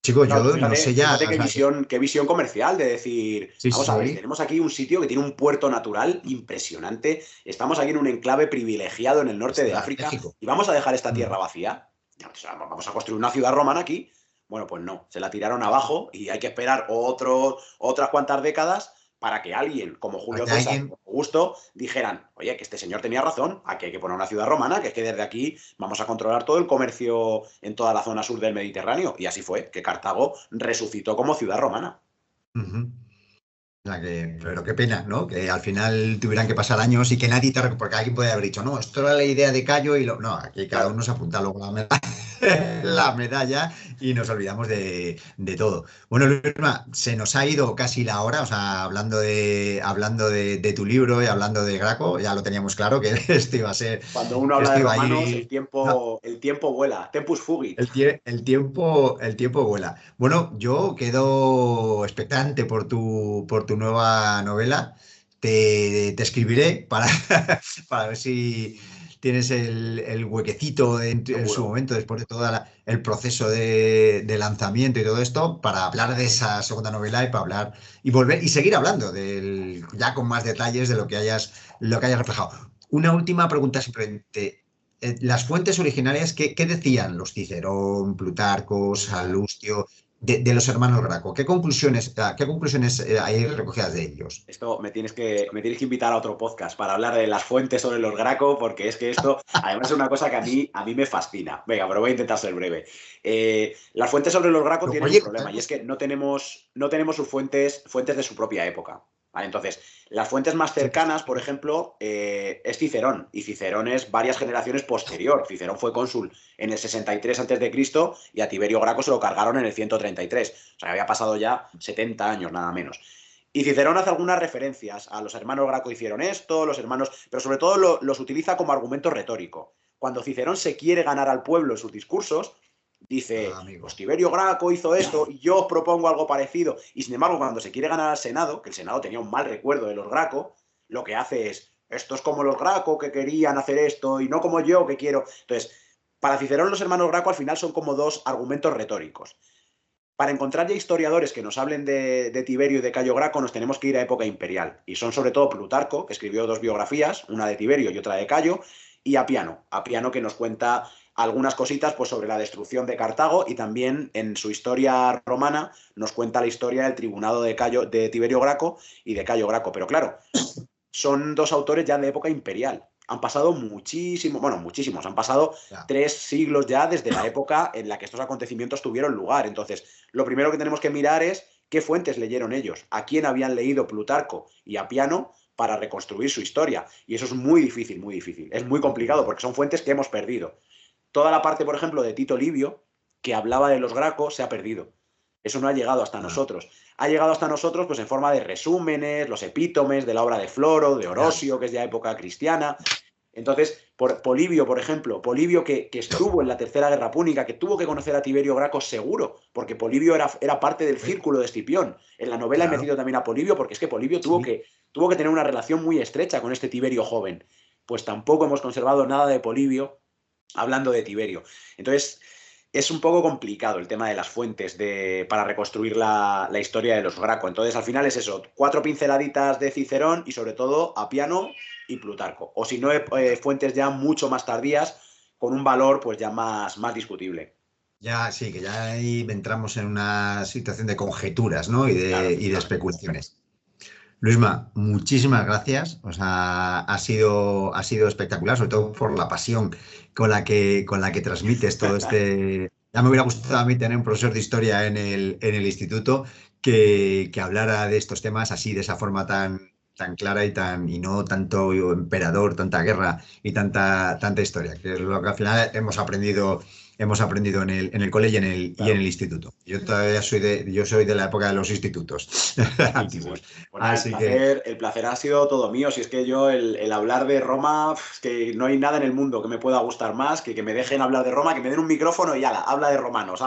Chicos, Claro, tú yo no fíjate, sé ya, fíjate o sea, qué visión comercial de decir, sí, vamos a ver, sí, tenemos aquí un sitio que tiene un puerto natural impresionante, estamos aquí en un enclave privilegiado en el norte de África estratégico. y vamos a dejar esta Mm. tierra vacía. O sea, vamos a construir una ciudad romana aquí. Bueno, pues no, se la tiraron abajo y hay que esperar otras cuantas décadas para que alguien como A Julio que César alguien. o Augusto dijeran, oye, que este señor tenía razón, aquí hay que poner una ciudad romana, que es que desde aquí vamos a controlar todo el comercio en toda la zona sur del Mediterráneo. Y así fue, que Cartago resucitó como ciudad romana. Ujú. Pero qué pena, ¿no? Que al final tuvieran que pasar años y que nadie porque alguien puede haber dicho, no, esto era la idea de Cayo y no, aquí cada Claro. uno se apunta luego la medalla y nos olvidamos de todo. Bueno, Luisma, se nos ha ido casi la hora, o sea, hablando de tu libro y hablando de Graco, ya lo teníamos claro que esto iba a ser, Cuando uno que habla esto de iba a romanos, ir. No, el tiempo vuela. Tempus fugit. el tiempo vuela. Bueno, yo quedo expectante por tu nueva novela. Te escribiré para, para ver si tienes el huequecito en su Seguro. momento, después de todo el proceso de lanzamiento y todo esto, para hablar de esa segunda novela y para hablar y volver y seguir hablando ya con más detalles de lo que hayas reflejado. Una última pregunta simplemente. Las fuentes originarias, ¿qué decían los Cicerón, Plutarco, Salustio, de los hermanos Graco? ¿Qué conclusiones hay recogidas de ellos? Esto me tienes que invitar a otro podcast para hablar de las fuentes sobre los Graco, porque es que esto, además, es una cosa que a mí me fascina. Venga, pero voy a intentar ser breve. Las fuentes sobre los Graco tienen un Oye, problema, y es que no tenemos sus fuentes de su propia época. ¿Vale? Entonces, las fuentes más sí, cercanas, por ejemplo, es Cicerón, y Cicerón es varias generaciones posterior. Cicerón fue cónsul en el 63 a.C. y a Tiberio Graco se lo cargaron en el 133. O sea, había pasado ya 70 años, nada menos. Y Cicerón hace algunas referencias a los hermanos Graco hicieron esto, los hermanos, pero sobre todo los utiliza como argumento retórico. Cuando Cicerón se quiere ganar al pueblo en sus discursos, dice, pues amigo. Tiberio Graco hizo esto y yo os propongo algo parecido. Y sin embargo, cuando se quiere ganar al Senado, que el Senado tenía un mal recuerdo de los Graco, lo que hace es, esto es como los Graco que querían hacer esto y no como yo que quiero. Entonces, para Cicerón los hermanos Graco al final son como dos argumentos retóricos. Para encontrar ya historiadores que nos hablen de Tiberio y de Cayo Graco nos tenemos que ir a época imperial. Y son sobre todo Plutarco, que escribió 2 biografías, una de Tiberio y otra de Cayo, y Apiano que nos cuenta algunas cositas pues, sobre la destrucción de Cartago y también en su historia romana nos cuenta la historia del tribunado de Tiberio Graco y de Cayo Graco. Pero claro, son 2 autores ya de época imperial. Han pasado muchísimos, han pasado 3 siglos ya desde la época en la que estos acontecimientos tuvieron lugar. Entonces, lo primero que tenemos que mirar es qué fuentes leyeron ellos, a quién habían leído Plutarco y Apiano para reconstruir su historia. Y eso es muy difícil, muy difícil. Es muy complicado porque son fuentes que hemos perdido. Toda la parte, por ejemplo, de Tito Livio, que hablaba de los Gracos, se ha perdido. Eso no ha llegado hasta nosotros. Ha llegado hasta nosotros pues, en forma de resúmenes, los epítomes de la obra de Floro, de Orosio, que es de época cristiana. Entonces, Polibio, por ejemplo, Polibio que estuvo en la Tercera Guerra Púnica, que tuvo que conocer a Tiberio Graco seguro, porque Polibio era parte del círculo de Escipión. En la novela he metido también a Polibio, porque es que Polibio tuvo que tener una relación muy estrecha con este Tiberio joven. Pues tampoco hemos conservado nada de Polibio hablando de Tiberio. Entonces, es un poco complicado el tema de las fuentes para reconstruir la historia de los Graco. Entonces, al final es eso, 4 pinceladitas de Cicerón y sobre todo Apiano y Plutarco. O si no, fuentes ya mucho más tardías con un valor pues ya más discutible. Ya, sí, que ya ahí entramos en una situación de conjeturas, ¿no? Y de especulaciones. Luisma, muchísimas gracias. O sea, ha sido espectacular, sobre todo por la pasión con la que transmites todo este. Ya me hubiera gustado a mí tener un profesor de historia en el instituto que hablara de estos temas así, de esa forma tan clara y no tanto emperador, tanta guerra y tanta historia, que es lo que al final hemos aprendido en el colegio y en el instituto. Yo todavía soy de la época de los institutos antiguos. Bueno, el placer ha sido todo mío. Si es que yo el hablar de Roma, es que no hay nada en el mundo que me pueda gustar más que me dejen hablar de Roma, que me den un micrófono y ala, habla de romanos.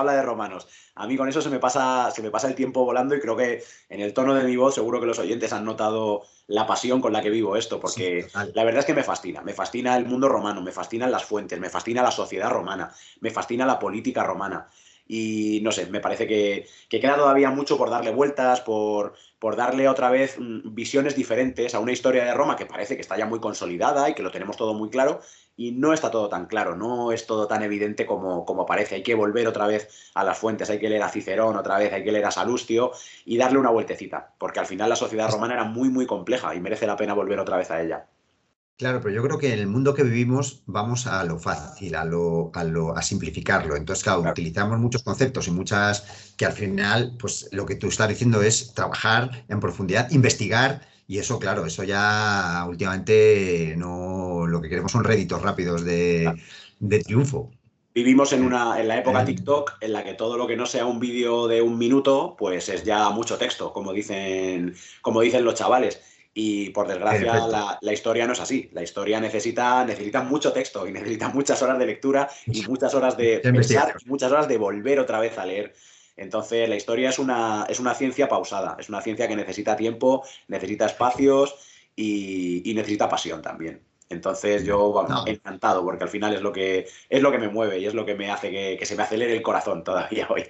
A mí con eso se me pasa el tiempo volando y creo que en el tono de mi voz seguro que los oyentes han notado la pasión con la que vivo esto, porque la verdad es que me fascina el mundo romano, me fascinan las fuentes, me fascina la sociedad romana, me fascina la política romana. Y no sé, me parece que queda todavía mucho por darle vueltas, por darle otra vez visiones diferentes a una historia de Roma que parece que está ya muy consolidada y que lo tenemos todo muy claro, y no está todo tan claro, no es todo tan evidente como parece. Hay que volver otra vez a las fuentes, hay que leer a Cicerón otra vez, hay que leer a Salustio y darle una vueltecita, porque al final la sociedad romana era muy, muy compleja y merece la pena volver otra vez a ella. Claro, pero yo creo que en el mundo que vivimos vamos a lo fácil, a simplificarlo. Entonces, claro, utilizamos muchos conceptos y muchas que al final, pues lo que tú estás diciendo es trabajar en profundidad, investigar, y eso, claro, eso ya últimamente no, lo que queremos son réditos rápidos de triunfo. Vivimos en la época TikTok en la que todo lo que no sea un vídeo de 1 minuto, pues es ya mucho texto, como dicen los chavales. Y por desgracia la historia no es así. La historia necesita mucho texto y necesita muchas horas de lectura y muchas horas de pensar y muchas horas de volver otra vez a leer. Entonces la historia es una ciencia pausada, es una ciencia que necesita tiempo, necesita espacios y necesita pasión también. Entonces yo encantado, porque al final es lo que me mueve y es lo que me hace que se me acelere el corazón todavía hoy.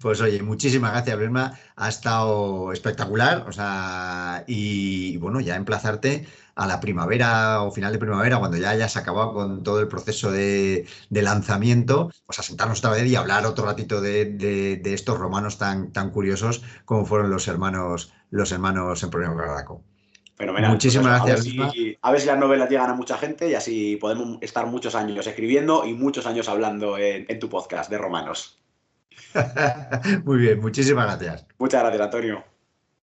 Pues oye, muchísimas gracias, Luisma. Ha estado espectacular. O sea, y bueno, ya emplazarte a la primavera o final de primavera, cuando ya hayas acabado con todo el proceso de lanzamiento, pues a sentarnos otra vez y hablar otro ratito de estos romanos tan curiosos como fueron los hermanos Sempronio Carraco. Fenomenal. Muchísimas gracias. A ver si las novelas llegan a mucha gente y así podemos estar muchos años escribiendo y muchos años hablando en tu podcast de romanos. Muy bien, muchísimas gracias. Muchas gracias, Antonio.